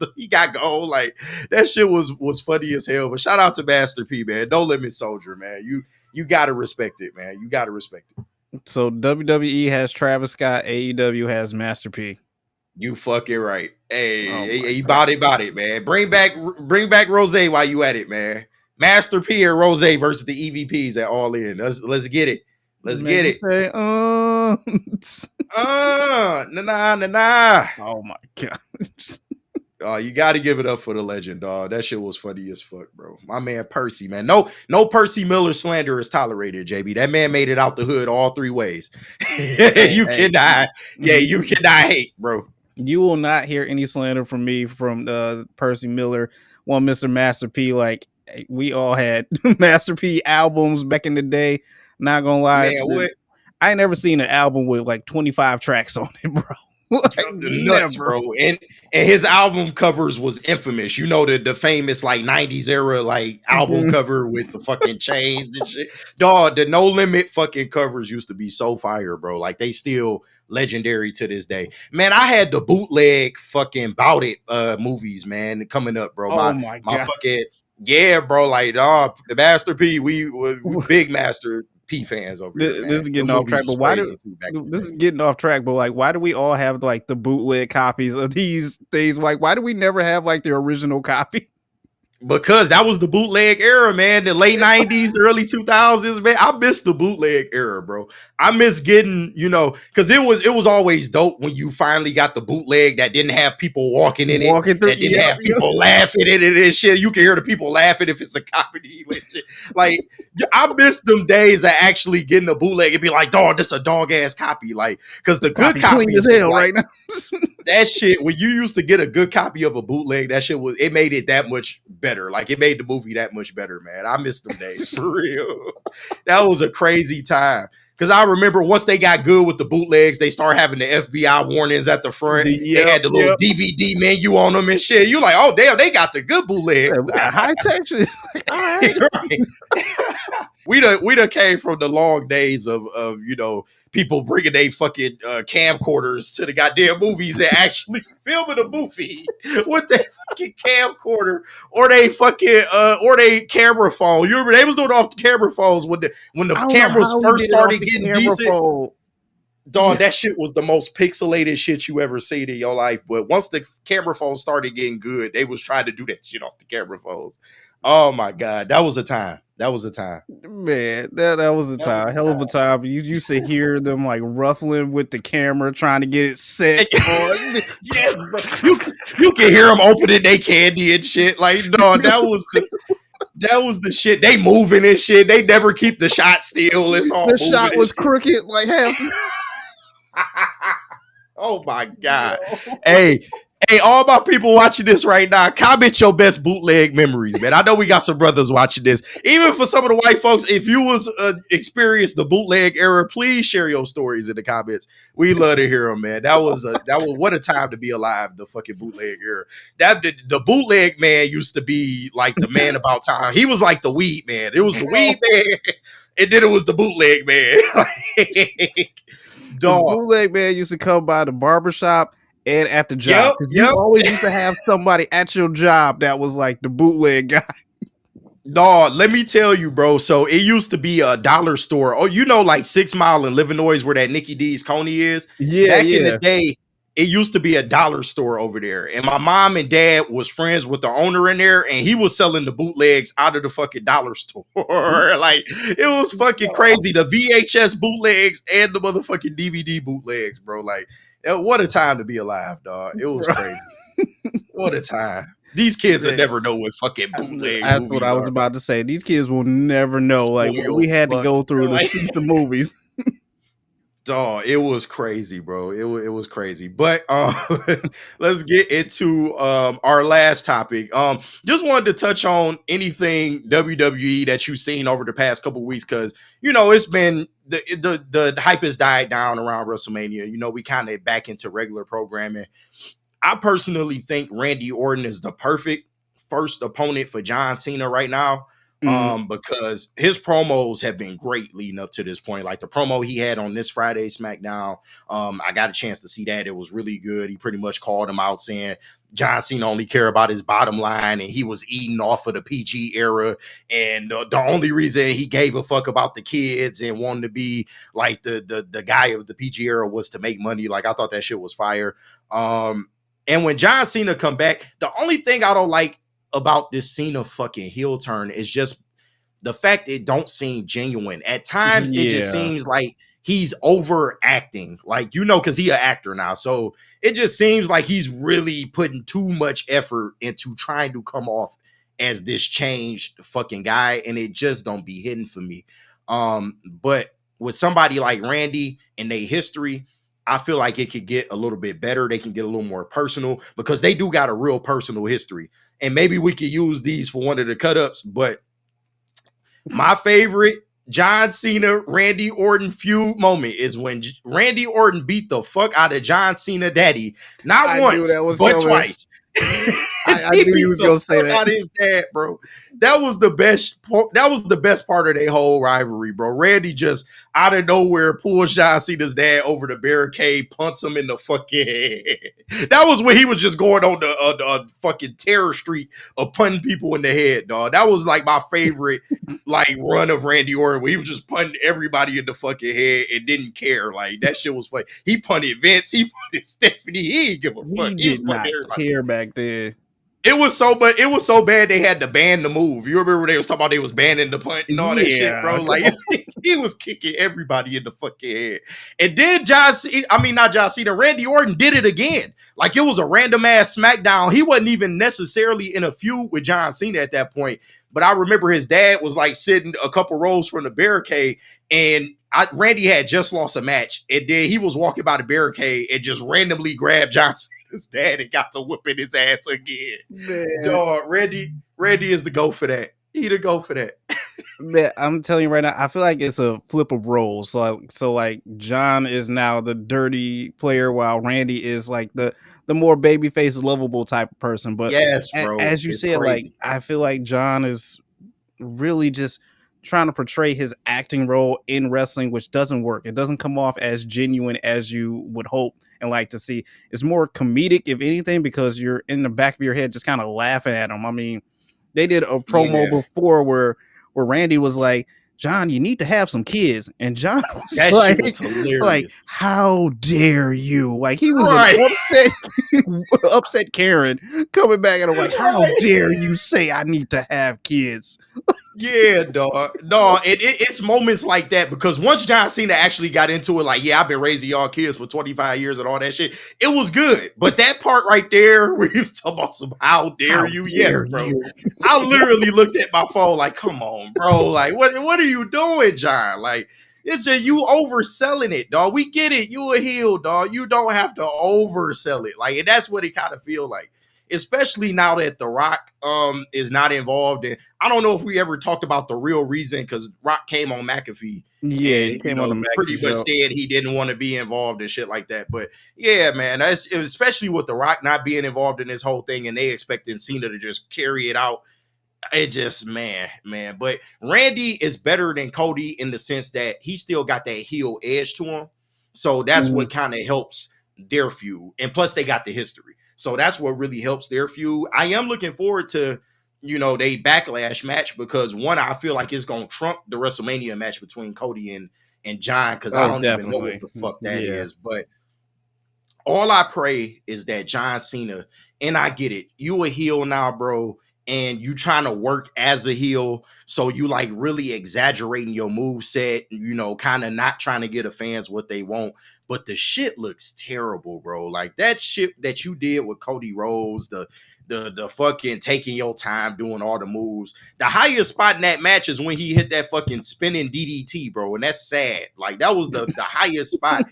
gold. Like, that shit was funny as hell. But shout out to Master P, man. No limit soldier, man. You gotta respect it, man. You gotta respect it. So WWE has Travis Scott, AEW has Master P. You fucking right. Oh Hey, my he god. bought it, man. Bring back Rose while you at it, man. Master P and Rose versus the EVPs at All In. Let's get it. Let's Make get me it. say, Nah. oh my god. You got to give it up for the legend, dog. That shit was funny as fuck, bro. My man Percy, man. No Percy Miller slander is tolerated, JB. That man made it out the hood all three ways. Hey, You hey, cannot, yeah, you cannot hate, bro. you will not hear any slander from me from Percy Miller, one Mr. Master P. Like we all had Master P albums back in the day. Not gonna lie, Man, what? I ain't never seen an album with like 25 tracks on it, bro. Like Nuts, never. bro. And his album covers was infamous. You know the famous like 90s era like album Mhm. cover with the fucking chains and shit. Dog, the No Limit fucking covers used to be so fire, bro. Like they still legendary to this day. Man, I had the bootleg fucking Bout It movies, man, coming up, bro. Oh My my my god. fucking yeah, bro. Like the Master P, we big Master P fans over here, This man. is The getting off movies track, but was why do crazy too back in the this day. is getting off track? But like, why do we all have like the bootleg copies of these things? Like, why do we never have like the original copy? Because that was the bootleg era, man. The late 90s, early 2000s, man. I miss the bootleg era, bro. I miss getting, because it was always dope when you finally got the bootleg that didn't have people walking in it, Walking through, that didn't have people laughing at it and shit. You can hear the people laughing if it's a comedy and shit. Like, I miss them days of actually getting a bootleg and be like, dog, this a dog ass copy. Like, because the good copy clean copies as was hell like, right now. that shit, when you used to get a good copy of a bootleg, that shit it made it that much better. Like it made the movie that much better, man. I miss them days for real. That was a crazy time. Cause I remember once they got good with the bootlegs, they start having the FBI warnings at the front. They Yep, had the little yep. DVD menu on them and shit. You like, oh damn, they got the good bootlegs. We got high texture. All right. Right. we done came from the long days of people bringing their fucking camcorders to the goddamn movies and actually filming a movie with their fucking camcorder or they fucking or they camera phone. You remember they was doing it off the camera phones when the I don't know cameras how we first did it off started the getting camera decent. phone. Dog, Yeah. that shit was the most pixelated shit you ever seen in your life. But once the camera phones started getting good, they was trying to do that shit off the camera phones. Oh my god, that was a time. That was a time. Man, that was a That was time, a hell of a time. You used to hear them like ruffling with the camera, trying to get it set. Yes, bro. You can hear them opening their candy and shit. Like, no, that was the shit. They moving and shit. They never keep the shot still. It's all The moving shot and was shit. crooked, like half. Oh my god. Yo. Hey, all my people watching this right now, comment your best bootleg memories, man. I know we got some brothers watching this. Even for some of the white folks, if you was experienced the bootleg era, please share your stories in the comments. We love to hear them, man. That was what a time to be alive. The fucking bootleg era. The bootleg man used to be like the man about time. He was like the weed man. It was the weed man, and then it was the bootleg man. The Dog. bootleg man used to come by the barbershop and at the job. Yep. You always used to have somebody at your job that was like the bootleg guy. No, let me tell you, bro. So it used to be a dollar store. Oh, like 6 Mile in Livernois where that Nicky D's Coney is. Yeah, Back in the yeah. day, it used to be a dollar store over there. And my mom and dad was friends with the owner in there, and he was selling the bootlegs out of the fucking dollar store. Like, it was fucking crazy. The VHS bootlegs and the motherfucking DVD bootlegs, bro. Like, what a time to be alive, dog. It was crazy. What a time. These kids will never know what fucking bootleg That's what movies I was are. about to say. These kids will never know. Like Spoiled we had to go fucks. through to Like, see the movies. dog, it was crazy, bro. It was crazy. But let's get into our last topic. Just wanted to touch on anything WWE that you've seen over the past couple weeks, because it's been the hype has died down around WrestleMania. We kind of back into regular programming. I personally think Randy Orton is the perfect first opponent for John Cena right now. Because his promos have been great leading up to this point. Like the promo he had on this Friday SmackDown, I got a chance to see that. It was really good. He pretty much called him out saying John Cena only care about his bottom line, and he was eating off of the PG era. And the only reason he gave a fuck about the kids and wanted to be like the guy of the PG era was to make money. Like, I thought that shit was fire. And when John Cena come back, the only thing I don't like about this Cena fucking heel turn is just the fact it don't seem genuine. At times, it just Yeah. seems like he's overacting, like, because he an actor now. So it just seems like he's really putting too much effort into trying to come off as this changed fucking guy, and it just don't be hitting for me. But with somebody like Randy and their history, I feel like it could get a little bit better. They can get a little more personal because they do got a real personal history. And maybe we could use these for one of the cut ups. But my favorite John Cena Randy Orton feud moment is when Randy Orton beat the fuck out of John Cena daddy, not I knew once, that was but coming. twice. I He knew beat you was the gonna say fuck that. out of his dad, bro. That was the best. That was the best part of their whole rivalry, bro. Randy just out of nowhere pulls John Cena's dad over the barricade, punts him in the fucking head. That was when he was just going on the fucking terror streak of punting people in the head, dog. That was like my favorite like run of Randy Orton, where he was just punting everybody in the fucking head and didn't care. Like that shit was funny. He punted Vince, he punted Stephanie. He didn't give a fuck. He He was did punting not everybody. care back then. It was so bad they had to ban the move. You remember they was talking about they was banning the punt and all that shit, bro? Yeah, Like he was kicking everybody in the fucking head. And then not John Cena, Randy Orton did it again. Like it was a random ass SmackDown. He wasn't even necessarily in a feud with John Cena at that point. But I remember his dad was like sitting a couple rows from the barricade, and Randy had just lost a match, and then he was walking by the barricade and just randomly grabbed John Cena's dad and got to whipping his ass again. man. Dog, Randy is the go for that. He the go for that. Man, I'm telling you right now, I feel like it's a flip of roles. So like John is now the dirty player, while Randy is like the more babyface, lovable type of person. But Yes, bro. as you It's said, like crazy. I feel like John is really just trying to portray his acting role in wrestling, which doesn't work. It doesn't come off as genuine as you would hope and like to see. It's more comedic, if anything, because you're in the back of your head just kind of laughing at him. I mean, they did a promo Yeah. before where Randy was like, John, you need to have some kids. And John was That shit was like, hilarious. how dare you? Like he was Right. an upset Karen coming back and I'm like, how dare you say I need to have kids? Yeah, dog. No, it's moments like that because once John Cena actually got into it, like, yeah, I've been raising y'all kids for 25 years and all that shit, it was good. But that part right there where he was talking about some how dare you, yes, bro. You? I literally looked at my phone like, come on, bro. Like, what are you doing, John? Like, it's you overselling it, dog. We get it. You a heel, dog. You don't have to oversell it. Like, and that's what it kind of feel like. Especially now that The Rock is not involved in. I don't know if we ever talked about the real reason because Rock came on McAfee Yeah, he and came on the pretty McAfee much show. said he didn't want to be involved and shit like that. But yeah, man, that's especially with The Rock not being involved in this whole thing and they expecting Cena to just carry it out. It just man. But Randy is better than Cody in the sense that he still got that heel edge to him. So that's what kind of helps their feud. And plus they got the history. So that's what really helps their feud. I am looking forward to, they backlash match because one, I feel like it's gonna trump the WrestleMania match between Cody and John, because I Oh, don't even know what definitely. the fuck that Yeah. is. But all I pray is that John Cena, and I get it, you a heel now, bro, and you trying to work as a heel, so you like really exaggerating your move set, kind of not trying to get the fans what they want, but the shit looks terrible, bro. Like that shit that you did with Cody Rhodes, the fucking taking your time doing all the moves. The highest spot in that match is when he hit that fucking spinning DDT, bro, and that's sad. Like that was the highest spot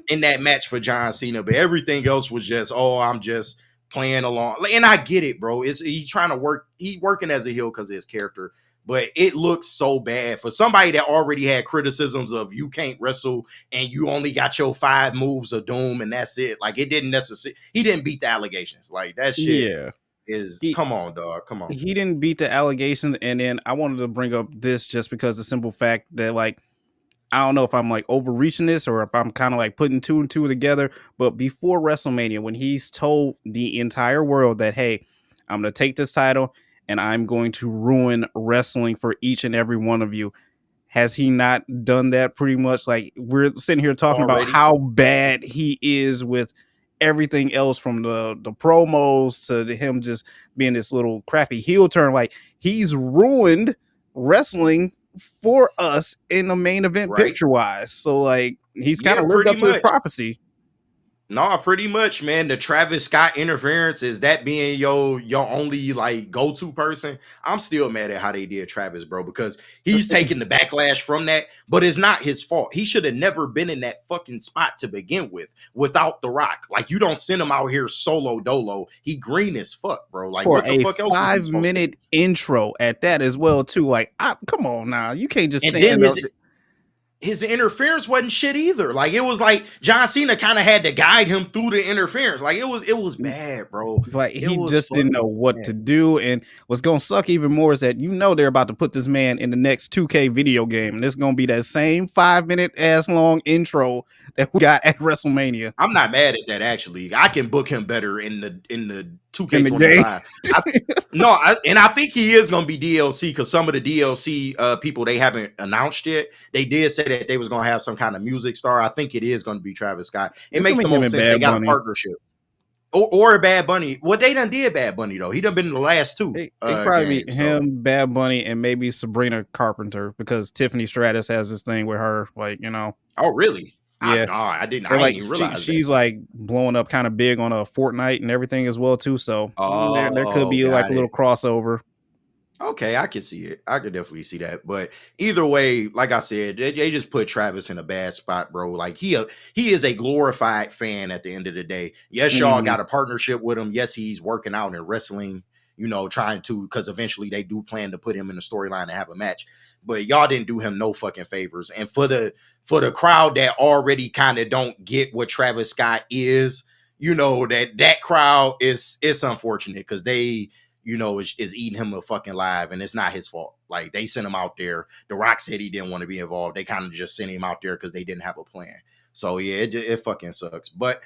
in that match for John Cena, but everything else was just, I'm just playing along. And I get it, bro. It's he trying to work, he working as a heel because of his character, but it looks so bad for somebody that already had criticisms of you can't wrestle and you only got your 5 moves of doom and that's it. Like it didn't necessarily, he didn't beat the allegations. Like that shit Yeah. is, He come on, dog. Come on. he didn't beat the allegations, and then I wanted to bring up this just because the simple fact that like I don't know if I'm like overreaching this or if I'm kind of like putting 2 and 2 together, but before WrestleMania, when he's told the entire world that, hey, I'm going to take this title and I'm going to ruin wrestling for each and every one of you, has he not done that pretty much? Like we're sitting here talking about Already. how bad he is with everything else, from the promos to him just being this little crappy heel turn. Like he's ruined wrestling for us in the main event right? picture wise. So like he's kind Yeah, of lived pretty up to his much. prophecy. No, pretty much, man. The Travis Scott interference is that being your only like go-to person. I'm still mad at how they did Travis, bro, because he's taking the backlash from that, but it's not his fault. He should have never been in that fucking spot to begin with without The Rock. Like, you don't send him out here solo dolo. He green as fuck, bro. Like, For what the a fuck else was he supposed to do? 5 minute intro at that as well, too. Like, come on now. You can't just And then stand up. his interference wasn't shit either. Like, it was like John Cena kind of had to guide him through the interference. Like, it was bad, bro. Like It he was just didn't know fucking what bad. to do. And what's gonna suck even more is that they're about to put this man in the next 2K video game. And it's gonna be that same 5 minute ass long intro that we got at WrestleMania I'm not mad at that actually. I can book him better in the in the game. 2K25. I think he is gonna be DLC because some of the DLC people they haven't announced yet. They did say that they was gonna have some kind of music star. I think it is gonna be Travis Scott. It It's makes gonna the be him most and sense. They Bad got a Bunny. partnership. Or Bad Bunny. Well, they done did Bad Bunny though. He done been in the last two It probably be games. So him, Bad Bunny, and maybe Sabrina Carpenter because Tiffany Stratus has this thing with her. Like, oh really? yeah. I didn't. And I like ain't even realize that. she's like blowing up kind of big on a Fortnite and everything as well too. So there could Oh, be like a got it. little crossover. Okay, I can see it. I could definitely see that. But either way, like I said, they just put Travis in a bad spot, bro. Like he is a glorified fan at the end of the day. Yes, y'all Mhm. got a partnership with him. Yes, he's working out and wrestling, trying to, because eventually they do plan to put him in the storyline and have a match. But y'all didn't do him no fucking favors. And for the crowd that already kind of don't get what Travis Scott is, that crowd it's unfortunate because they is eating him a fucking live, and it's not his fault. Like, they sent him out there. The Rock said he didn't want to be involved. They kind of just sent him out there because they didn't have a plan. So yeah, it fucking sucks. But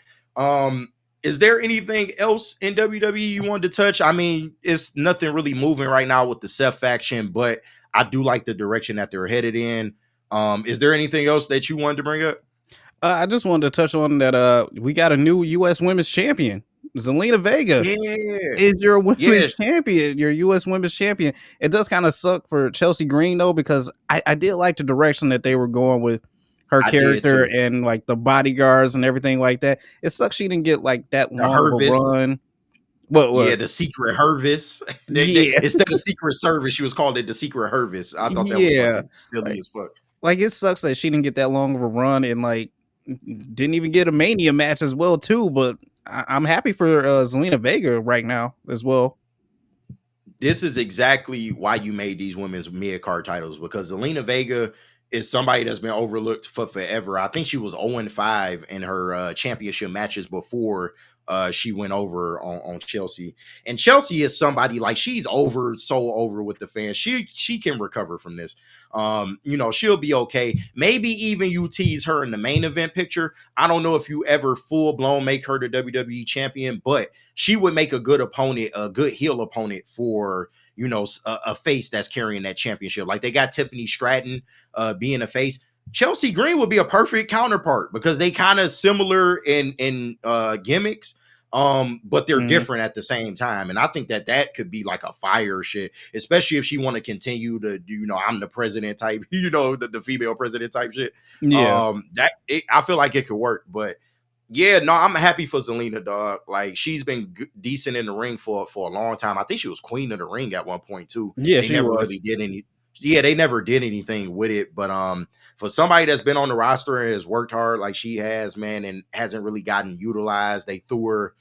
is there anything else in WWE you wanted to touch? I mean, it's nothing really moving right now with the Seth faction, but I do like the direction that they're headed in. Is there anything else that you wanted to bring up? I just wanted to touch on that. We got a new U.S. Women's Champion, Zelina Vega. Yeah, Is your women's yeah. champion, your U.S. women's champion. It does kind of suck for Chelsea Green though, because I did like the direction that they were going with her I did character too. and like the bodyguards and everything like that. It sucks she didn't get like that The long of a Hervis. run. What? Yeah, the Secret Hervis. Yeah, Instead of Secret Service, she was called it the Secret Hervis. I thought that was yeah. fucking silly Like, as fuck. like it sucks that she didn't get that long of a run and like didn't even get a Mania match as well too. But I'm happy for Zelina Vega right now as well. This is exactly why you made these women's mid card titles, because Zelina Vega is somebody that's been overlooked for forever. I think she was 0-5 in her championship matches before she went over on Chelsea. And Chelsea is somebody like, she's so over with the fans. She can recover from this. She'll be okay. Maybe even you tease her in the main event picture. I don't know if you ever full blown make her the WWE champion, but she would make a good opponent, a good heel opponent for a face that's carrying that championship. Like, they got Tiffany Stratton being a face. Chelsea Green would be a perfect counterpart because they kind of similar in gimmicks, but they're Mhm. different at the same time. And I think that could be like a fire shit, especially if she want to continue to do, I'm the president type, the female president type shit. Yeah. I feel like it could work. But yeah, no, I'm happy for Zelina, dog. Like, she's been decent in the ring for a long time. I think she was queen of the ring at one point too. Yeah, They she never was. really did any. Yeah, they never did anything with it. But for somebody that's been on the roster and has worked hard like she has, man, and hasn't really gotten utilized, they threw her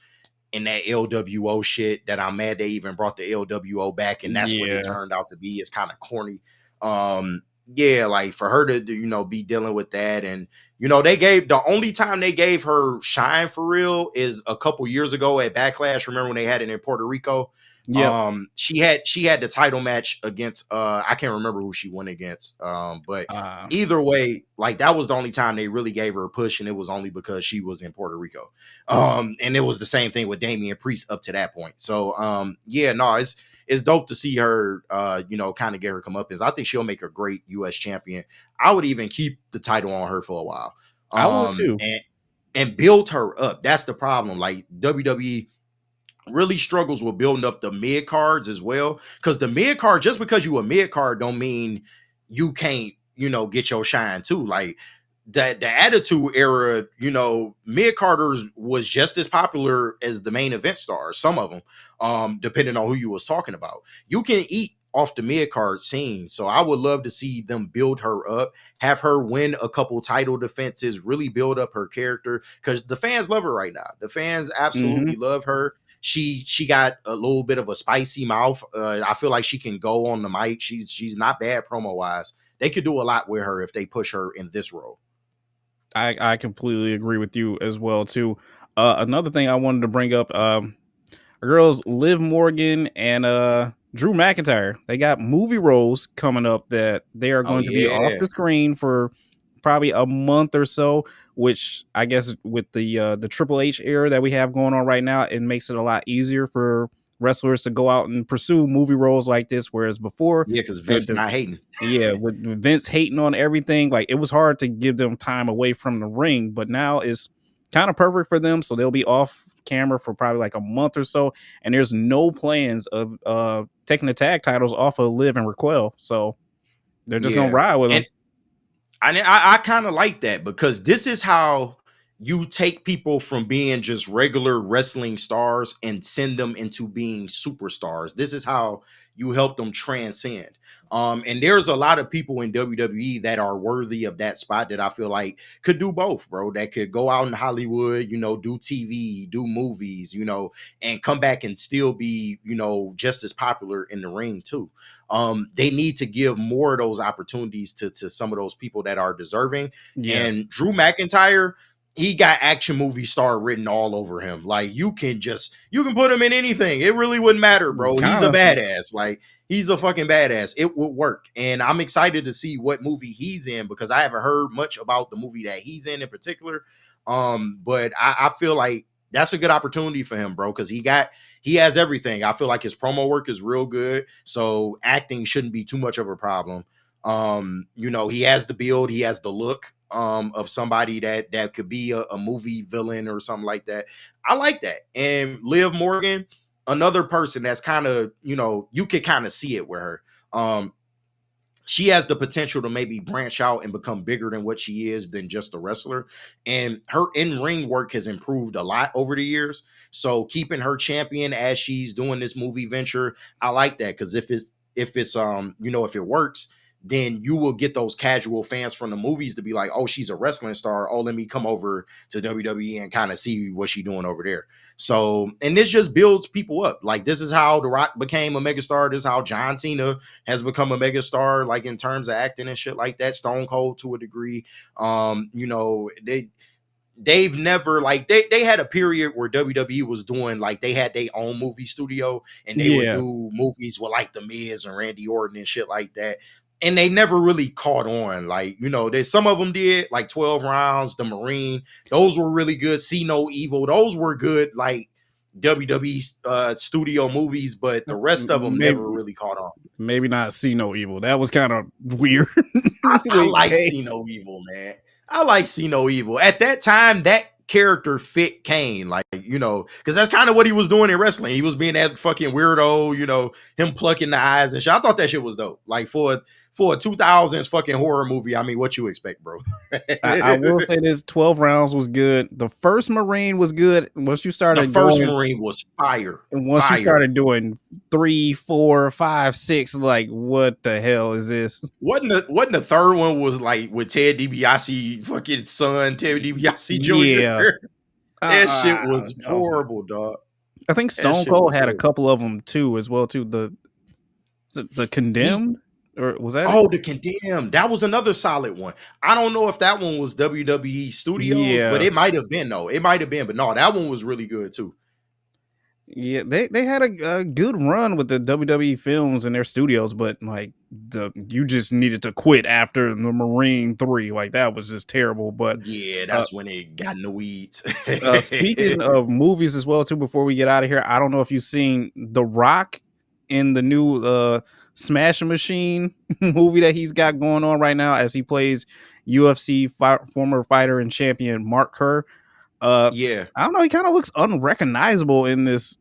in that LWO shit that I'm mad they even brought the LWO back, and that's what it Yeah. turned out to be. It's kind of corny. Yeah, like, for her to be dealing with that, and the only time they gave her shine for real is a couple years ago at Backlash. Remember when they had it in Puerto Rico? Yep. She had the title match against I can't remember who she went against. But Uh, either way, like, that was the only time they really gave her a push, and it was only because she was in Puerto Rico. And it was the same thing with Damian Priest up to that point. So yeah, no, it's dope to see her kind of get her comeuppance. I think she'll make a great US champion. I would even keep the title on her for a while. I would too. And build her up. That's the problem. Like, WWE really struggles with building up the mid cards as well. Because the mid card, just because you a mid card don't mean you can't, get your shine too. Like that the Attitude Era, mid carders was just as popular as the main event stars. Some of them, depending on who you was talking about. You can eat off the mid card scene, so I would love to see them build her up, have her win a couple title defenses, really build up her character because the fans love her right now. The fans Hmm. absolutely love her. She got a little bit of a spicy mouth. I feel like she can go on the mic. She's not bad promo wise. They could do a lot with her if they push her in this role. I completely agree with you as well too. Another thing I wanted to bring up, our girls Liv Morgan and Drew McIntyre. They got movie roles coming up that they are Oh going to be off yeah, the screen for probably a month or so, which I guess with the Triple H era that we have going on right now, it makes it a lot easier for wrestlers to go out and pursue movie roles like this. Whereas before, yeah, because the, Vince the not hating. yeah, with Vince hating on everything, like it was hard to give them time away from the ring, but now it's kind of perfect for them. So they'll be off camera for probably like a month or so, and there's no plans of taking the tag titles off of Liv and Raquel. So they're just gonna Yeah, ride with and them. I kind of like that because this is how you take people from being just regular wrestling stars and send them into being superstars. This is how you help them transcend. And there's a lot of people in WWE that are worthy of that spot that I feel like could do both, bro. That could go out in Hollywood, do TV, do movies, and come back and still be, just as popular in the ring too. They need to give more of those opportunities to some of those people that are deserving. Yeah, And Drew McIntyre, he got action movie star written all over him. Like you can put him in anything. It really wouldn't matter, bro. He's kind a of. badass. Like he's a fucking badass. It would work. And I'm excited to see what movie he's in because I haven't heard much about the movie that he's in particular. But I feel like that's a good opportunity for him, bro, because he has everything. I feel like his promo work is real good, so acting shouldn't be too much of a problem. He has the build, he has the look of somebody that could be a movie villain or something like that. I like that. And Liv Morgan, another person that's kind of, you could kind of see it with her. She has the potential to maybe branch out and become bigger than what she is than just a wrestler. And her in-ring work has improved a lot over the years. So keeping her champion as she's doing this movie venture, I like that because if it works, then you will get those casual fans from the movies to be like, oh, she's a wrestling star. Oh, let me come over to WWE and kind of see what she's doing over there. So, and this just builds people up. Like this is how The Rock became a megastar. This is how John Cena has become a megastar, like in terms of acting and shit like that. Stone Cold to a degree. They've never like they had a period where WWE was doing like they had their own movie studio and they would Yeah, do movies with like the Miz and Randy Orton and shit like that. And they never really caught on. Like, there's some of them did, like 12 rounds, the Marine, those were really good. See No Evil, those were good, like WWE studio movies, but the rest of them never maybe really caught on. not See No Evil. That was kind of weird. I With like Kane. See No Evil, man. I like See No Evil. At that time, that character fit Kane, like, because that's kind of what he was doing in wrestling. He was being that fucking weirdo, him plucking the eyes and shit. I thought that shit was dope. Like for a 2000s fucking horror movie, I mean, what you expect, bro? I will say this: 12 rounds was good. The first Marine was good. Once you The started first going, Marine was fire, and once you fire. started doing 3, 4, 5, 6, like what the hell is this? Wasn't the third one was like with Ted DiBiase, fucking son, Ted DiBiase Jr. Yeah, That shit was no. horrible, dog. I think That Stone shit Cold was had a horrible. couple of them too, as well too. The He Condemned, or was that it? Oh, The Condemned. That was another solid one. I don't know if that one was WWE Studios, but Yeah, it might have been though. It might have been, but no, that one was really good too. yeah. They had a good run with the WWE films in their studios, but like you just needed to quit after the Marine 3. Like that was just terrible. But Yeah, uh, that's when it got in the weeds. speaking of movies as well too, before we get out of here, I don't know if you've seen The Rock in the new Smash Machine movie that he's got going on right now as he plays UFC former fighter and champion Mark Kerr. Uh, Yeah. I don't know. He kind of looks unrecognizable in this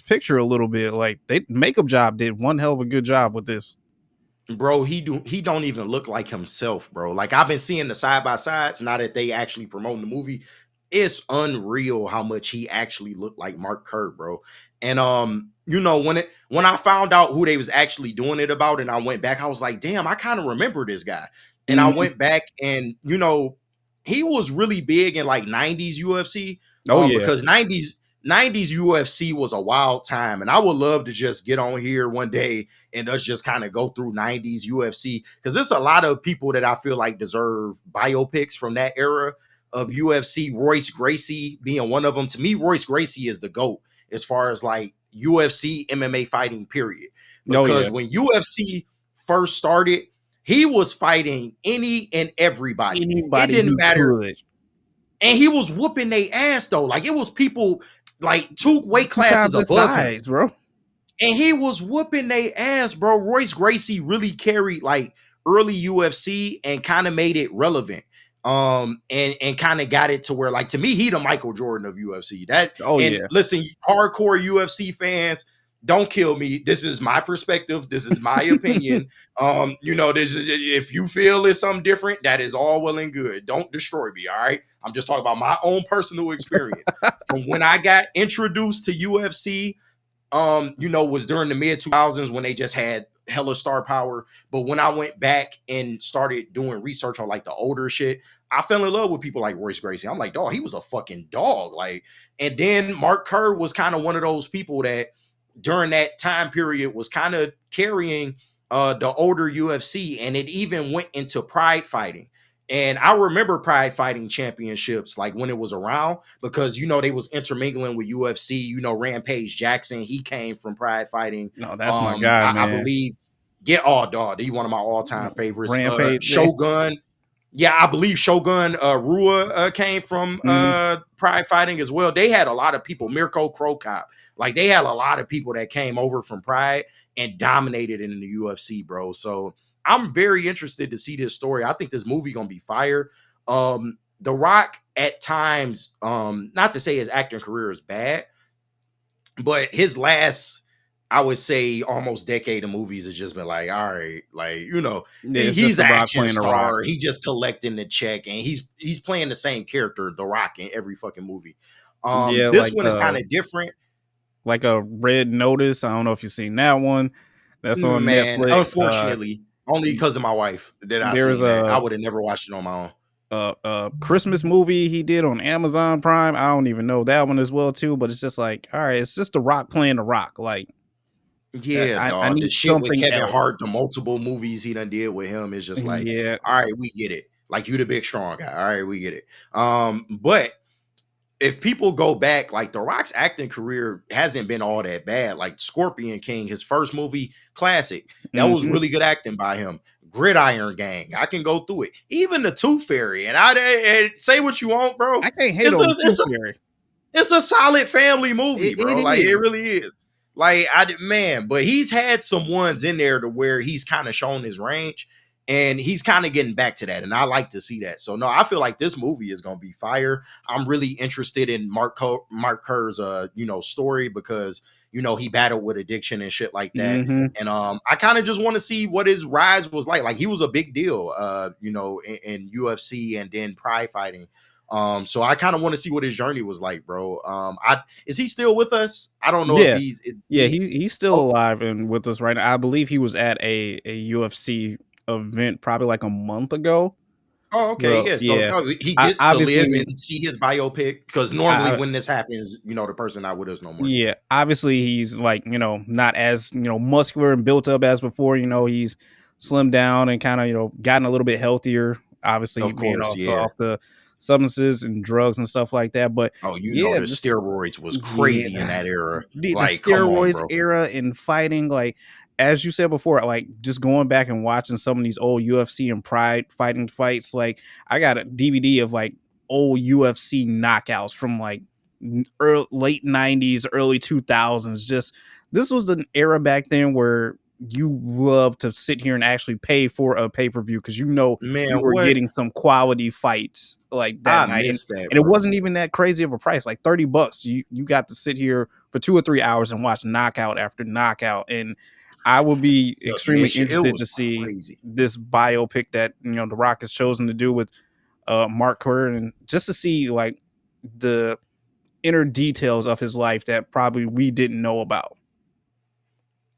picture a little bit. Like they makeup job did one hell of a good job with this. bro, he don't even look like himself, bro. Like I've been seeing the side by sides now that they actually promoting the movie. It's unreal how much he actually looked like Mark Kerr, bro. And when I found out who they was actually doing it about, and I went back, I was like, damn, I kind of remember this guy. And I Mhm. went back, and he was really big in like 90s UFC. Oh yeah. Because 90s UFC was a wild time, and I would love to just get on here one day and us just kind of go through 90s UFC, because there's a lot of people that I feel like deserve biopics from that era of UFC. Royce Gracie being one of them. To me, Royce Gracie is the GOAT as far as like UFC MMA fighting, period. Oh yeah. Because when UFC first started, he was fighting any and everybody. It Anybody didn't he matter. could. And he was whooping their ass though. Like it was people like two weight Two classes times his above him. size, bro. And he was whooping their ass, bro. Royce Gracie really carried like early UFC and kind of made it relevant. And kind of got it to where, like, to me, he the Michael Jordan of UFC. That, Oh and yeah. listen, hardcore UFC fans, don't kill me. This is my perspective. This is my opinion. This is, if you feel it's something different, that is all well and good. Don't destroy me. All right. I'm just talking about my own personal experience. From when I got introduced to UFC, was during the mid 2000s when they just had hella star power. But when I went back and started doing research on like the older shit, I fell in love with people like Royce Gracie. I'm like, dog, he was a fucking dog. Like, and then Mark Kerr was kind of one of those people that during that time period was kind of carrying the older UFC, and it even went into pride fighting. And I remember pride fighting championships like when it was around, because they was intermingling with UFC. Rampage Jackson, he came from pride fighting. No, that's my guy, I man. believe Get All Dog, he one of my all-time favorites. Rampage. Yeah. Shogun, yeah, I believe Shogun Rua came from Mhm. Pride Fighting as well. They had a lot of people, Mirko Krokop, like they had a lot of people that came over from Pride and dominated in the UFC, bro. So I'm very interested to see this story. I think this movie gonna be fire. The Rock at times, not to say his acting career is bad, but his last, I would say, almost decade of movies has just been like, all right, like Yeah, it's just he's The an Rock action playing The Rock. star. He just collecting the check, and he's playing the same character, The Rock, in every fucking movie. Yeah, This one is kind of different, like a Red Notice. I don't know if you've seen that one. That's on man. Netflix. Unfortunately, only because of my wife did I There's seen that. I would have never watched it on my own. a Christmas movie he did on Amazon Prime. I don't even know that one as well too, but it's just like, all right, it's just The Rock playing The Rock. Like, Yeah, I dog. The need shit with something Kevin else. Hart, the multiple movies he done did with him is just like, Yeah. all right, we get it. Like you the big strong guy. All right, we get it. But if people go back, like The Rock's acting career hasn't been all that bad. Like Scorpion King, his first movie, classic. That was Mhm. really good acting by him. Gridiron Gang, I can go through it. Even the Tooth Fairy, and say what you want, bro. I can't hate It's a on the it's Tooth a Fairy. it's a solid family movie, bro. It Like it is. really is. Like man, but he's had some ones in there to where he's kind of shown his range, and he's kind of getting back to that, and I like to see that. So no, I feel like this movie is gonna be fire. I'm really interested in Mark Kerr's story, because he battled with addiction and shit like that. Mhm. And I kind of just want to see what his rise was like. Like he was a big deal, in UFC and then Pride Fighting. So I kind of want to see what his journey was like, bro. I Is he still with us? I don't know if Yeah. Yeah, he he's still oh, alive and with us right now. I believe he was at a UFC event probably like a month ago. oh, okay, So, yeah. So yeah. no, he I gets to live obviously and see his biopic, because normally I when this happens, the person not with us no more. Yeah, obviously he's like, not as, muscular and built up as before, he's slimmed down and kind of, gotten a little bit healthier, obviously Of being course, yeah. off the substances and drugs and stuff like that. But Oh, yeah, the steroids was yeah, crazy in that era. the Like, come on, steroids bro. era in fighting, like as you said before, like just going back and watching some of these old UFC and Pride fighting fights, like I got a DVD of like old UFC knockouts from like late 90s, early 2000s. Just this was an era back then where you love to sit here and actually pay for a pay-per-view because Man, you were what? getting some quality fights like that I night, missed that, and it bro. wasn't even that crazy of a price, like $30. You got to sit here for 2 or 3 hours and watch knockout after knockout. And I would be extremely Submission. It interested was to see crazy. this biopic that The Rock has chosen to do with Mark Curran, and just to see like the inner details of his life that probably we didn't know about.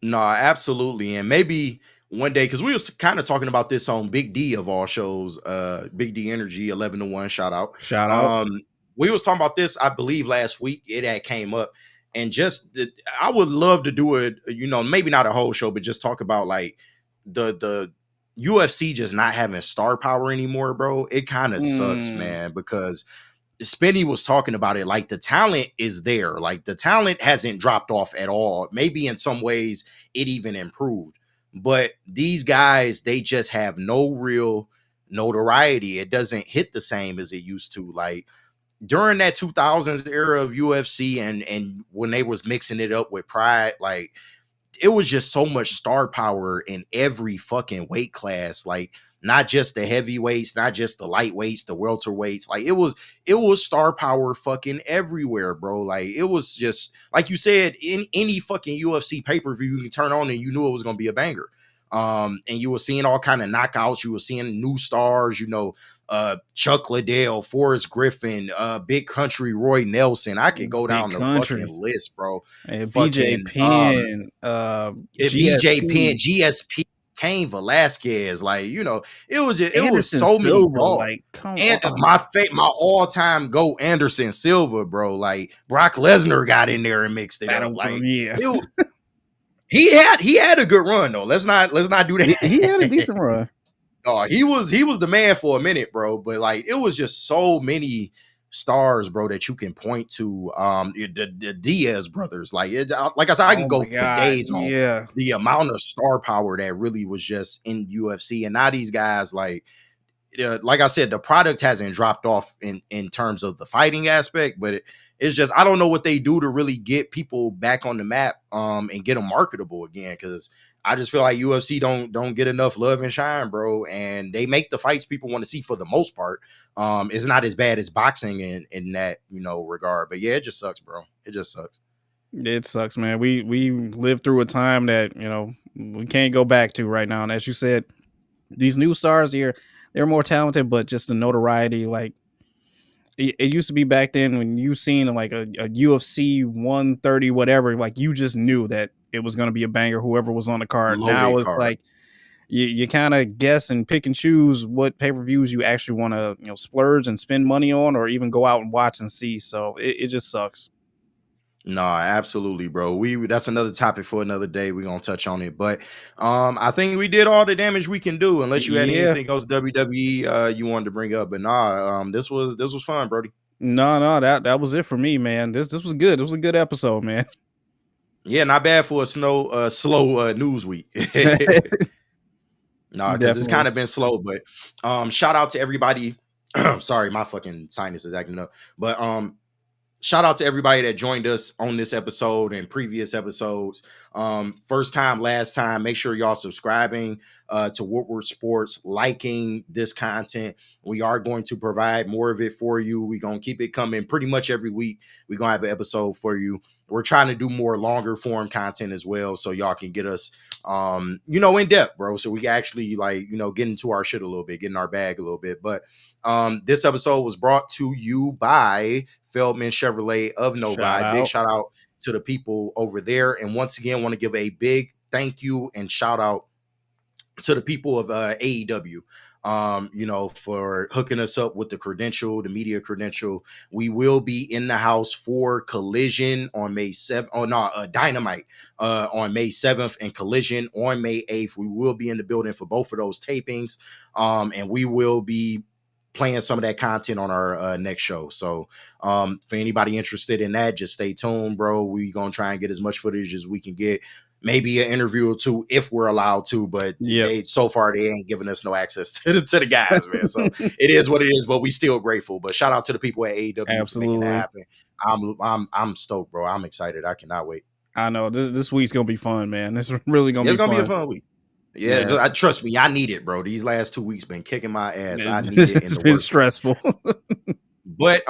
No, absolutely. And maybe one day, because we was kind of talking about this on Big D of all shows, Big D Energy 11-1 shout out. Shout out. Um, we was talking about this, I believe last week. It had came up, and I would love to do it, maybe not a whole show, but just talk about like the UFC just not having star power anymore, bro. It kind of sucks, Mm, man, because Spinny was talking about it. Like the talent is there. Like the talent hasn't dropped off at all. Maybe in some ways it even improved. But these guys, they just have no real notoriety. It doesn't hit the same as it used to. Like during that 2000s era of UFC and when they was mixing it up with Pride, like it was just so much star power in every fucking weight class. Like not just the heavyweights, not just the lightweights, the welterweights. Like it was star power fucking everywhere, bro. Like it was just like you said, in any fucking UFC pay-per-view you can turn on and you knew it was gonna be a banger. And you were seeing all kind of knockouts, you were seeing new stars, Chuck Liddell, Forrest Griffin, Big Country Roy Nelson. I could go Big down the fucking Country. list, bro. And BJ Fucking Penn, BJ Penn, GSP, GSP, Cain Velasquez, it was Anderson so many Silva. dogs. Like, come And on. my all-time GOAT, Anderson Silva, bro. Like Brock Lesnar got in there and mixed it up. Battle, Like yeah. it, he had a good run though. Let's not do He had a that. decent run. Oh, he was the man for a minute, bro. But like it was just so many stars, bro, that you can point to. The Diaz brothers, like I said, I can Oh my go for God. days on Yeah. the amount of star power that really was just in UFC. And now these guys, like I said, the product hasn't dropped off in terms of the fighting aspect, but it's just I don't know what they do to really get people back on the map, and get them marketable again, because I just feel like UFC don't get enough love and shine, bro, and they make the fights people want to see for the most part. It's not as bad as boxing in that regard, but yeah, it just sucks, bro. It just sucks. It sucks, man. We lived through a time that, we can't go back to right now. And as you said, these new stars here, they're more talented, but just the notoriety, like it used to be back then when you seen like a UFC 130 whatever, like you just knew that it was going to be a banger whoever was on the card. Now Loaded it's card. like you kind of guess and pick and choose what pay-per-views you actually want to splurge and spend money on, or even go out and watch and see. So it just sucks. No, absolutely, bro. That's another topic for another day. We're gonna touch on it. But I think we did all the damage we can do, unless you had Yeah. anything else WWE you wanted to bring up. But this was fun, Brody. No, that was it for me, man. This was good. It was a good episode, man. Yeah, not bad for a slow news week. No, because it's Definitely. kind of been slow, but shout out to everybody. Sorry, my fucking sinus is acting up. But shout out to everybody that joined us on this episode and previous episodes. First time, last time. Make sure y'all subscribing to Woodward Sports, liking this content. We are going to provide more of it for you. We're going to keep it coming pretty much every week. We're going to have an episode for you. We're trying to do more longer form content as well, so y'all can get us in depth, bro, so we can actually get into our shit a little bit, get in our bag a little bit. But this episode was brought to you by Feldman Chevrolet of Shout Novi. Big out. shout out to the people over there. And once again, want to give a big thank you and shout out to the people of AEW, for hooking us up with the media credential. We will be in the house for Collision on May 7th. Oh, no, Dynamite on May 7th and Collision on May 8th. We will be in the building for both of those tapings. And we will be playing some of that content on our next show. So for anybody interested in that, just stay tuned, bro. We're going to try and get as much footage as we can get. Maybe an interview or two if we're allowed to, but Yep. so far they ain't giving us no access to the guys, man. So it is what it is, but we still grateful. But shout out to the people at AEW for making that Absolutely. happen. I'm stoked, bro. I'm excited. I cannot wait. I know this week's gonna be fun, man. This is really gonna It's be gonna be a fun. fun week. Yeah, Yeah. trust me, I need it, bro. These last 2 weeks been kicking my ass. I need it in It's the been worst way. stressful. But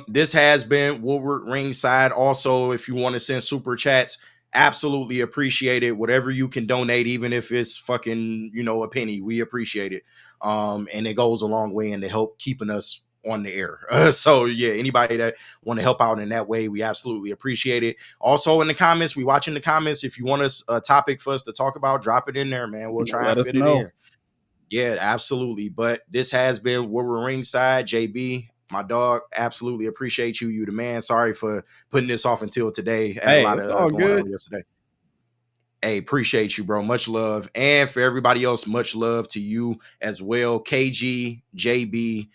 this has been Woodward Ringside. Also, if you want to send super chats absolutely appreciate it. Whatever you can donate, even if it's fucking, a penny, we appreciate it. And it goes a long way in to help keeping us on the air. So yeah, anybody that want to help out in that way, we absolutely appreciate it. Also in the comments, we watching the comments. If you want us a topic for us to talk about, drop it in there, man. We'll try and Let us fit it know. in. Yeah, absolutely. But this has been Woodward Ringside. JB, my dog, absolutely appreciate you. You the man. Sorry for putting this off until today. Had a Hey, lot it's of all going good. on yesterday. Hey, appreciate you, bro. Much love. And for everybody else, much love to you as well. KG, JB,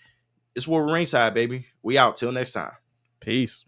it's Woodward Ringside, baby. We out. Till next time. Peace.